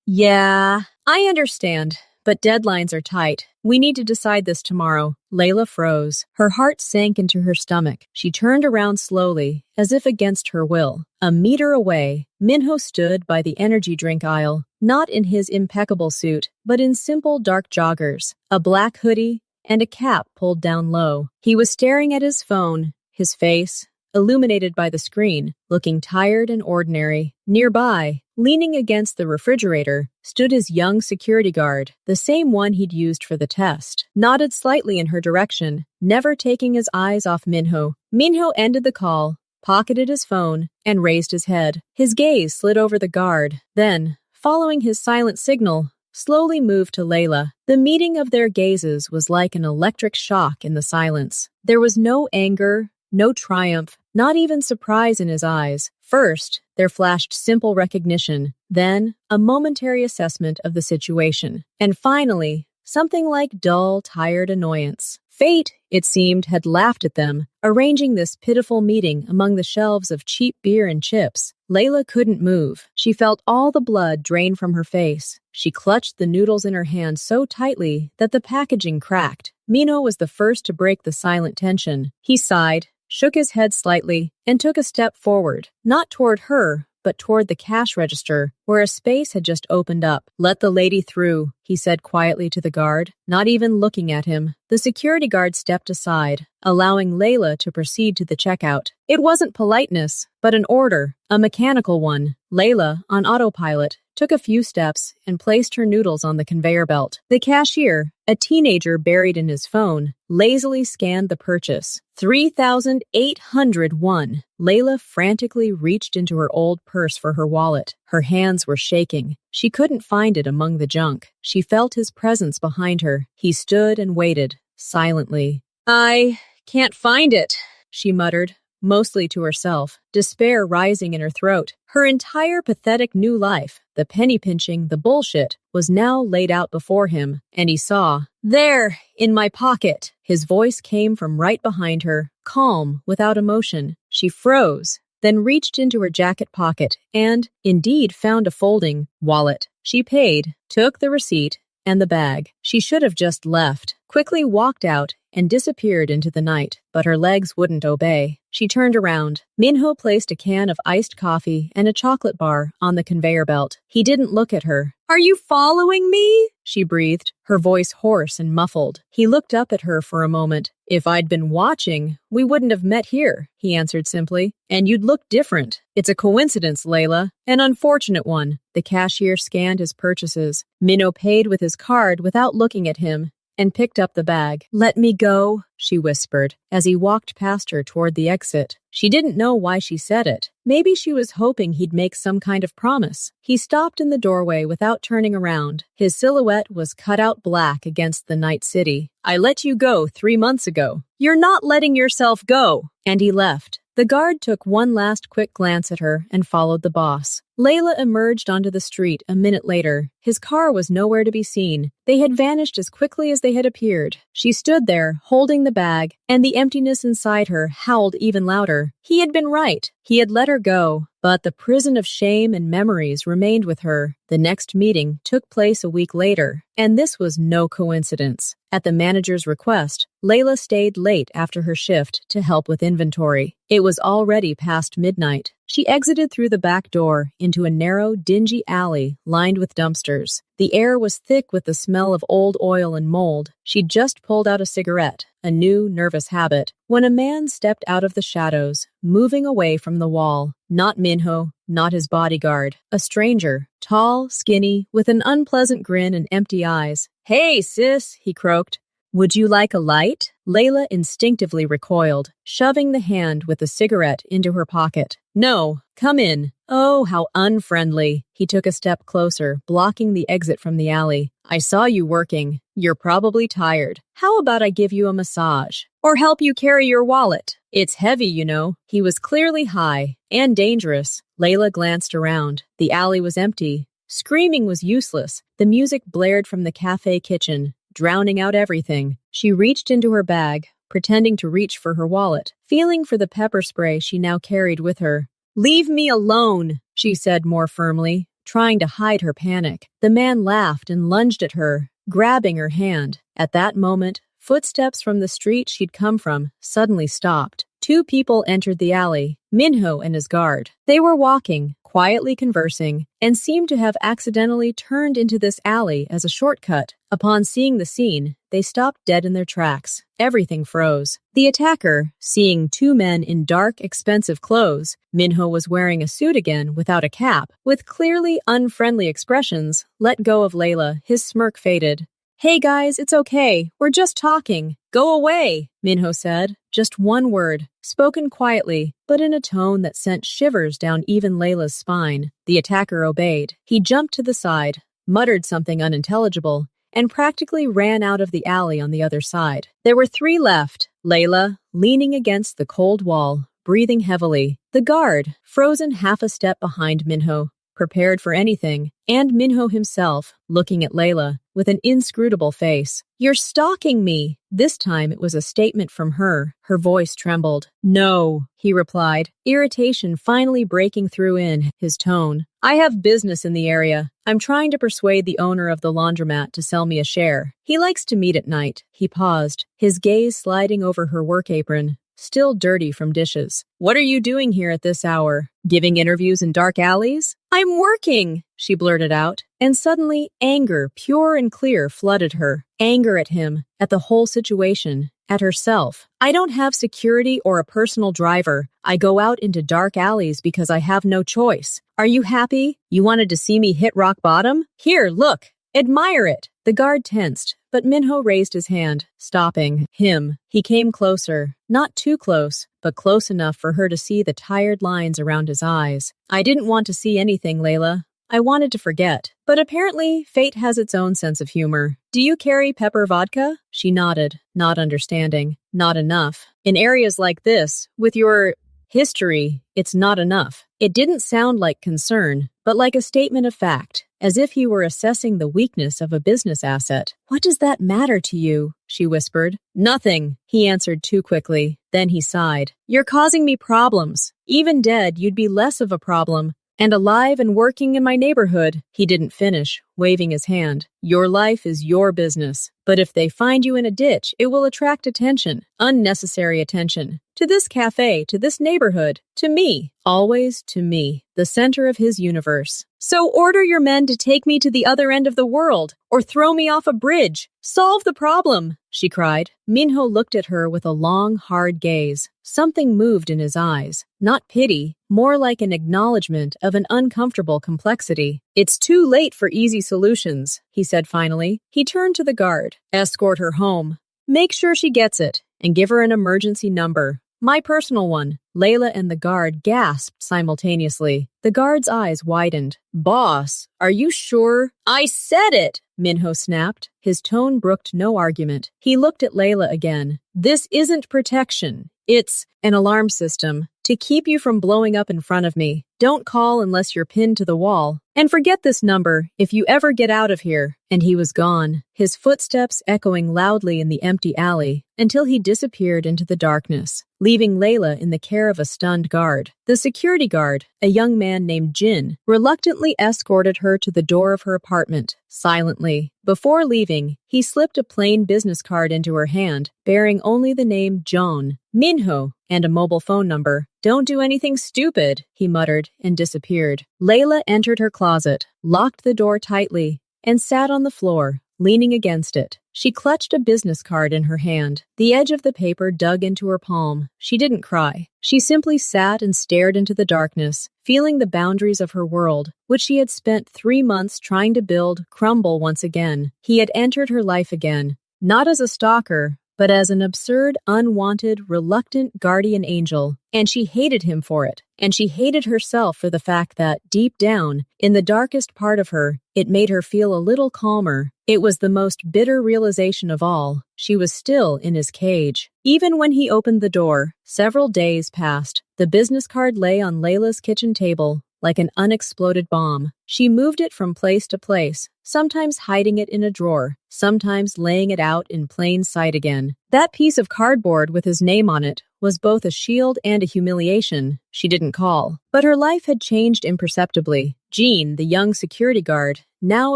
Yeah, I understand, but deadlines are tight. We need to decide this tomorrow. Layla froze. Her heart sank into her stomach. She turned around slowly, as if against her will. A meter away, Minho stood by the energy drink aisle, not in his impeccable suit, but in simple dark joggers, a black hoodie, and a cap pulled down low. He was staring at his phone, his face, illuminated by the screen, looking tired and ordinary. Nearby, leaning against the refrigerator, stood his young security guard, the same one he'd used for the test. Nodded slightly in her direction, never taking his eyes off Minho. Minho ended the call, pocketed his phone, and raised his head. His gaze slid over the guard, then, following his silent signal, slowly moved to Layla. The meeting of their gazes was like an electric shock in the silence. There was no anger, no triumph, not even surprise in his eyes. First, there flashed simple recognition, then a momentary assessment of the situation, and finally, something like dull, tired annoyance. Fate, it seemed, had laughed at them, arranging this pitiful meeting among the shelves of cheap beer and chips. Layla couldn't move. She felt all the blood drain from her face. She clutched the noodles in her hand so tightly that the packaging cracked. Mino was the first to break the silent tension. He sighed, shook his head slightly, and took a step forward, not toward her, but toward the cash register, where a space had just opened up. "Let the lady through," he said quietly to the guard, not even looking at him. The security guard stepped aside, allowing Layla to proceed to the checkout. It wasn't politeness, but an order, a mechanical one. Layla, on autopilot, took a few steps and placed her noodles on the conveyor belt. The cashier, a teenager buried in his phone, lazily scanned the purchase. 3,801. Layla frantically reached into her old purse for her wallet. Her hands were shaking. She couldn't find it among the junk. She felt his presence behind her. He stood and waited, silently. "I can't find it," she muttered, mostly to herself, despair rising in her throat. Her entire pathetic new life, the penny-pinching, the bullshit, was now laid out before him, and he saw. "There, in my pocket." His voice came from right behind her, calm, without emotion. She froze, then reached into her jacket pocket and, indeed, found a folding wallet. She paid, took the receipt, and the bag. She should have just left, quickly walked out, and disappeared into the night, but her legs wouldn't obey. She turned around. Minho placed a can of iced coffee and a chocolate bar on the conveyor belt. He didn't look at her. "Are you following me?" she breathed, her voice hoarse and muffled. He looked up at her for a moment. "If I'd been watching, we wouldn't have met here," he answered simply. "And you'd look different. It's a coincidence, Layla. An unfortunate one." The cashier scanned his purchases. Minho paid with his card without looking at him and picked up the bag. "Let me go," she whispered, as he walked past her toward the exit. She didn't know why she said it. Maybe she was hoping he'd make some kind of promise. He stopped in the doorway without turning around. His silhouette was cut out black against the night city. "I let you go 3 months ago. You're not letting yourself go." And he left. The guard took one last quick glance at her and followed the boss. Layla emerged onto the street a minute later. His car was nowhere to be seen. They had vanished as quickly as they had appeared. She stood there, holding the bag, and the emptiness inside her howled even louder. He had been right. He had let her go, but the prison of shame and memories remained with her. The next meeting took place a week later, and this was no coincidence. At the manager's request, Layla stayed late after her shift to help with inventory. It was already past midnight. She exited through the back door into a narrow, dingy alley lined with dumpsters. The air was thick with the smell of old oil and mold. She'd just pulled out a cigarette, a new, nervous habit, when a man stepped out of the shadows, moving away from the wall. Not Minho, not his bodyguard. A stranger, tall, skinny, with an unpleasant grin and empty eyes. "Hey, sis," he croaked. "Would you like a light?" Layla instinctively recoiled, shoving the hand with the cigarette into her pocket. "No, come in." "Oh, how unfriendly." He took a step closer, blocking the exit from the alley. "I saw you working. You're probably tired. How about I give you a massage? Or help you carry your wallet? It's heavy, you know." He was clearly high and dangerous. Layla glanced around. The alley was empty. Screaming was useless. The music blared from the cafe kitchen, drowning out everything. She reached into her bag, pretending to reach for her wallet, feeling for the pepper spray she now carried with her. "Leave me alone," she said more firmly, trying to hide her panic. The man laughed and lunged at her, grabbing her hand. At that moment, footsteps from the street she'd come from suddenly stopped. 2 people entered the alley, Minho and his guard. They were walking, quietly conversing, and seemed to have accidentally turned into this alley as a shortcut. Upon seeing the scene, they stopped dead in their tracks. Everything froze. The attacker, seeing 2 men in dark, expensive clothes, Minho was wearing a suit again without a cap, with clearly unfriendly expressions, let go of Layla. His smirk faded. "Hey guys, it's okay. We're just talking." "Go away," Minho said. Just one word, spoken quietly, but in a tone that sent shivers down even Layla's spine. The attacker obeyed. He jumped to the side, muttered something unintelligible, and practically ran out of the alley on the other side. There were 3 left. Layla, leaning against the cold wall, breathing heavily. The guard, frozen half a step behind Minho, prepared for anything, and Minho himself, looking at Layla with an inscrutable face. "You're stalking me." This time it was a statement from her. Her voice trembled. "No," he replied, irritation finally breaking through in his tone. "I have business in the area. I'm trying to persuade the owner of the laundromat to sell me a share. He likes to meet at night." He paused, his gaze sliding over her work apron, still dirty from dishes. "What are you doing here at this hour? Giving interviews in dark alleys?" "I'm working," she blurted out, and suddenly anger, pure and clear, flooded her. Anger at him, at the whole situation, at herself. "I don't have security or a personal driver. I go out into dark alleys because I have no choice. Are you happy? You wanted to see me hit rock bottom? Here, look. Admire it." The guard tensed, but Minho raised his hand, stopping him. He came closer, not too close, but close enough for her to see the tired lines around his eyes. "I didn't want to see anything, Layla. I wanted to forget. But apparently, fate has its own sense of humor. Do you carry pepper vodka?" She nodded, not understanding. "Not enough. In areas like this, with your history, it's not enough." It didn't sound like concern, but like a statement of fact, as if he were assessing the weakness of a business asset. "What does that matter to you?" she whispered. "Nothing," he answered too quickly. Then he sighed. "You're causing me problems. Even dead, you'd be less of a problem. And alive and working in my neighborhood." He didn't finish, waving his hand. "Your life is your business. But if they find you in a ditch, it will attract attention. Unnecessary attention. To this cafe, to this neighborhood, to me. Always to me, the center of his universe. So order your men to take me to the other end of the world, or throw me off a bridge. Solve the problem," she cried. Minho looked at her with a long, hard gaze. Something moved in his eyes. Not pity, more like an acknowledgement of an uncomfortable complexity. "It's too late for easy solutions," he said finally. He turned to the guard. "Escort her home. Make sure she gets it, and give her an emergency number. My personal one." Layla and the guard gasped simultaneously. The guard's eyes widened. "Boss, are you sure?" "I said it!" Minho snapped. His tone brooked no argument. He looked at Layla again. "This isn't protection. It's an alarm system to keep you from blowing up in front of me. Don't call unless you're pinned to the wall. And forget this number if you ever get out of here." And he was gone, his footsteps echoing loudly in the empty alley, until he disappeared into the darkness, leaving Layla in the care of a stunned guard. The security guard, a young man named Jin, reluctantly escorted her to the door of her apartment, silently. Before leaving, he slipped a plain business card into her hand, bearing only the name Joan, Minho, and a mobile phone number. "Don't do anything stupid," he muttered, and disappeared. Layla entered her closet, locked the door tightly, and sat on the floor, leaning against it. She clutched a business card in her hand. The edge of the paper dug into her palm. She didn't cry. She simply sat and stared into the darkness, feeling the boundaries of her world, which she had spent 3 months trying to build, crumble once again. He had entered her life again, not as a stalker, but as an absurd, unwanted, reluctant guardian angel, and she hated him for it. And she hated herself for the fact that, deep down, in the darkest part of her, it made her feel a little calmer. It was the most bitter realization of all. She was still in his cage. Even when he opened the door, several days passed. The business card lay on Layla's kitchen table, like an unexploded bomb. She moved it from place to place, sometimes hiding it in a drawer, sometimes laying it out in plain sight again. That piece of cardboard with his name on it was both a shield and a humiliation. She didn't call. But her life had changed imperceptibly. Jean, the young security guard, now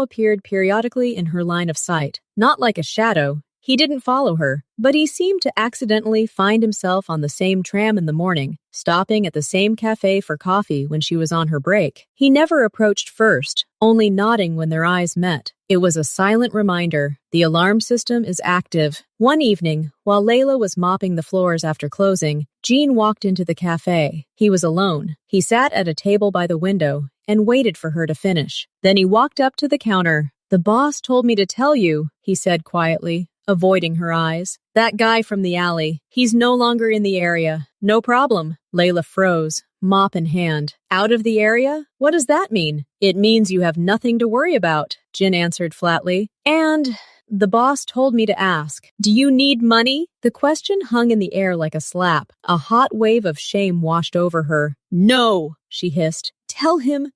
appeared periodically in her line of sight. Not like a shadow. He didn't follow her, but he seemed to accidentally find himself on the same tram in the morning, stopping at the same cafe for coffee when she was on her break. He never approached first, only nodding when their eyes met. It was a silent reminder. The alarm system is active. One evening, while Layla was mopping the floors after closing, Jean walked into the cafe. He was alone. He sat at a table by the window and waited for her to finish. Then he walked up to the counter. "The boss told me to tell you," he said quietly, avoiding her eyes. "That guy from the alley. He's no longer in the area." "No problem." Layla froze, mop in hand. "Out of the area? What does that mean?" "It means you have nothing to worry about," Jin answered flatly. "And The boss told me to ask, do you need money? The question hung in the air like a slap. A hot wave of shame washed over her. No, she hissed. Tell him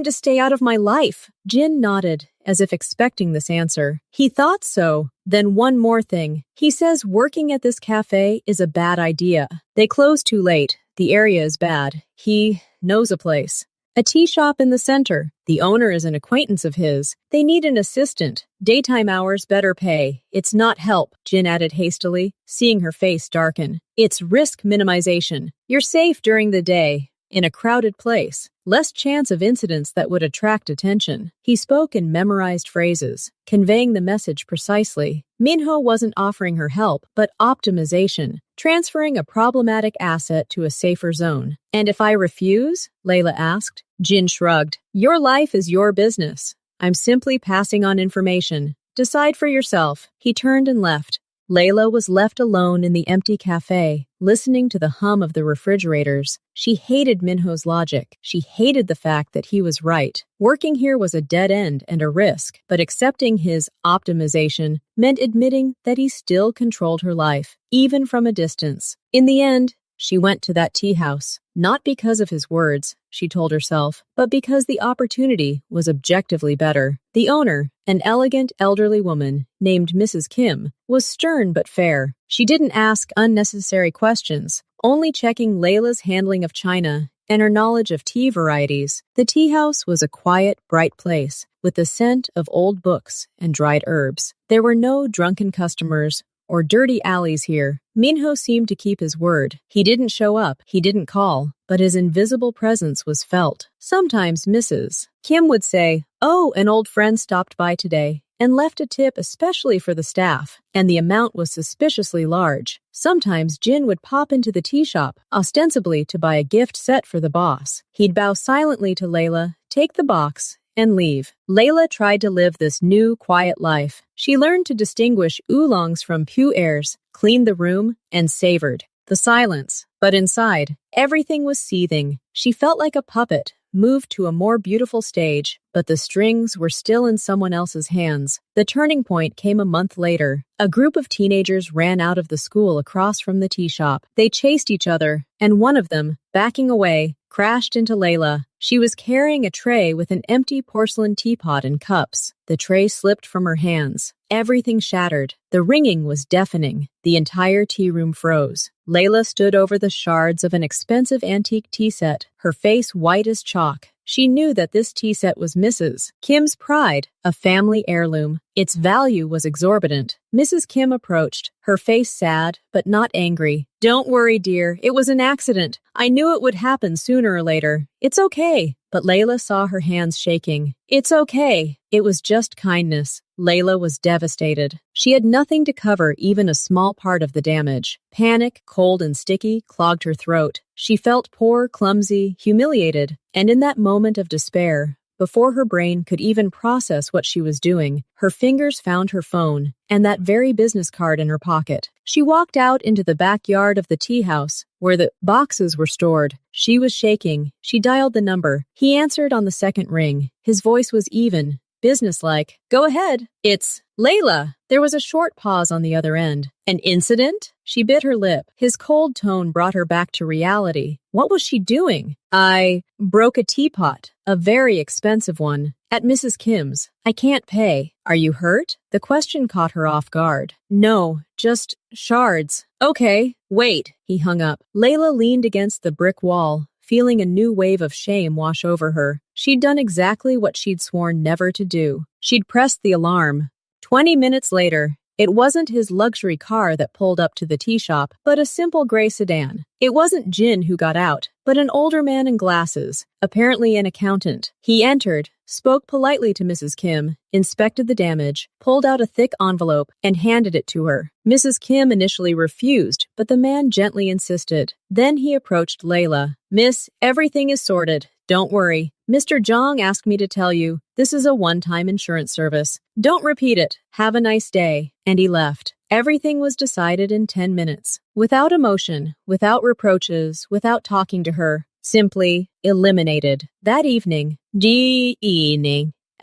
to stay out of my life. Jin nodded, as if expecting this answer. He thought so. Then one more thing. He says working at this cafe is a bad idea. They close too late. The area is bad. He knows a place. A tea shop in the center. The owner is an acquaintance of his. They need an assistant. Daytime hours, better pay. It's not help, Jin added hastily, seeing her face darken. It's risk minimization. You're safe during the day. In a crowded place, less chance of incidents that would attract attention. He spoke in memorized phrases, conveying the message precisely. Minho wasn't offering her help, but optimization, transferring a problematic asset to a safer zone. And if I refuse? Layla asked. Jin shrugged. Your life is your business. I'm simply passing on information. Decide for yourself. He turned and left. Layla was left alone in the empty cafe, listening to the hum of the refrigerators. She hated Minho's logic. She hated the fact that he was right. Working here was a dead end and a risk, but accepting his optimization meant admitting that he still controlled her life, even from a distance. In the end, she went to that tea house, not because of his words, she told herself, but because the opportunity was objectively better. The owner, an elegant elderly woman named Mrs. Kim, was stern but fair. She didn't ask unnecessary questions, only checking Layla's handling of china and her knowledge of tea varieties. The tea house was a quiet, bright place, with the scent of old books and dried herbs. There were no drunken customers or dirty alleys here. Minho seemed to keep his word. He didn't show up, he didn't call, but his invisible presence was felt. Sometimes Mrs. Kim would say, "Oh, an old friend stopped by today," and left a tip especially for the staff, and the amount was suspiciously large. Sometimes Jin would pop into the tea shop, ostensibly to buy a gift set for the boss. He'd bow silently to Layla, take the box, and leave. Layla tried to live this new, quiet life. She learned to distinguish oolongs from pu'ers, cleaned the room, and savored the silence. But inside, everything was seething. She felt like a puppet, moved to a more beautiful stage, but the strings were still in someone else's hands. The turning point came a month later. A group of teenagers ran out of the school across from the tea shop. They chased each other, and one of them, backing away, crashed into Layla. She was carrying a tray with an empty porcelain teapot and cups. The tray slipped from her hands. Everything shattered. The ringing was deafening. The entire tea room froze. Layla stood over the shards of an expensive antique tea set, her face white as chalk. She knew that this tea set was Mrs. Kim's pride, a family heirloom. Its value was exorbitant. Mrs. Kim approached, her face sad, but not angry. "Don't worry, dear. It was an accident. I knew it would happen sooner or later. It's okay." But Layla saw her hands shaking. "It's okay." It was just kindness. Layla was devastated. She had nothing to cover even a small part of the damage. Panic, cold and sticky, clogged her throat. She felt poor, clumsy, humiliated. And in that moment of despair, before her brain could even process what she was doing, her fingers found her phone and that very business card in her pocket. She walked out into the backyard of the tea house, where the boxes were stored. She was shaking. She dialed the number. He answered on the second ring. His voice was even, businesslike. "Go ahead. It's Layla." There was a short pause on the other end. "An incident?" She bit her lip. His cold tone brought her back to reality. What was she doing? "I broke a teapot, a very expensive one, at Mrs. Kim's. I can't pay. Are you hurt?" The question caught her off guard. "No, just shards." "Okay, wait." He hung up. Layla leaned against the brick wall, feeling a new wave of shame wash over her. She'd done exactly what she'd sworn never to do. She'd pressed the alarm. 20 minutes later, it wasn't his luxury car that pulled up to the tea shop, but a simple gray sedan. It wasn't Jin who got out, but an older man in glasses, apparently an accountant. He entered, spoke politely to Mrs. Kim, inspected the damage, pulled out a thick envelope, and handed it to her. Mrs. Kim initially refused, but the man gently insisted. Then he approached Layla. "Miss, everything is sorted. Don't worry. Mr. Zhang asked me to tell you, this is a one-time insurance service. Don't repeat it. Have a nice day." And he left. Everything was decided in 10 minutes. Without emotion, without reproaches, without talking to her. Simply eliminated. That evening,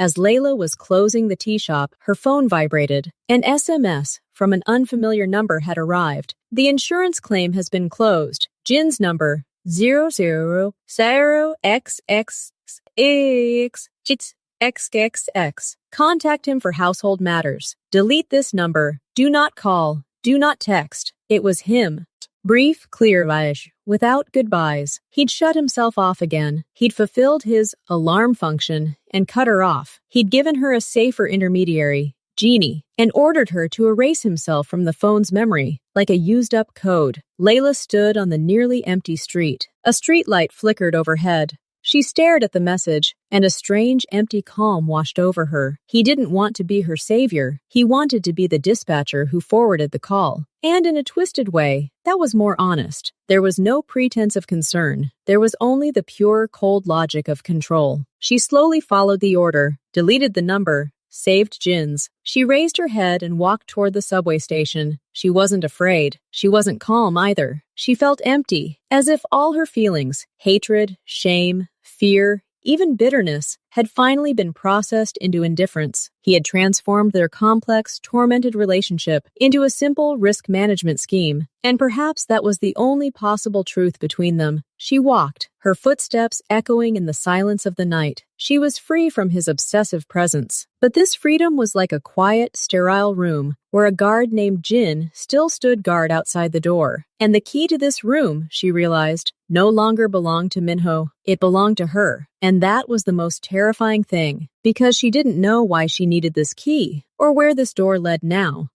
As Layla was closing the tea shop, her phone vibrated. An SMS from an unfamiliar number had arrived. The insurance claim has been closed. Jin's number 000xxx. Contact him for household matters. Delete this number. Do not call. Do not text. It was him. Brief, clear voyage, without goodbyes. He'd shut himself off again. He'd fulfilled his alarm function and cut her off. He'd given her a safer intermediary, Jeannie, and ordered her to erase himself from the phone's memory, like a used-up code. Layla stood on the nearly empty street. A streetlight flickered overhead. She stared at the message, and a strange, empty calm washed over her. He didn't want to be her savior. He wanted to be the dispatcher who forwarded the call. And in a twisted way, that was more honest. There was no pretense of concern. There was only the pure, cold logic of control. She slowly followed the order, deleted the number, saved Jin's. She raised her head and walked toward the subway station. She wasn't afraid. She wasn't calm either. She felt empty, as if all her feelings, hatred, shame, fear, even bitterness, had finally been processed into indifference. He had transformed their complex, tormented relationship into a simple risk management scheme, and perhaps that was the only possible truth between them. She walked, her footsteps echoing in the silence of the night. She was free from his obsessive presence. But this freedom was like a quiet, sterile room where a guard named Jin still stood guard outside the door. And the key to this room, she realized, no longer belonged to Minho. It belonged to her. And that was the most terrifying thing, because she didn't know why she needed this key, or where this door led now.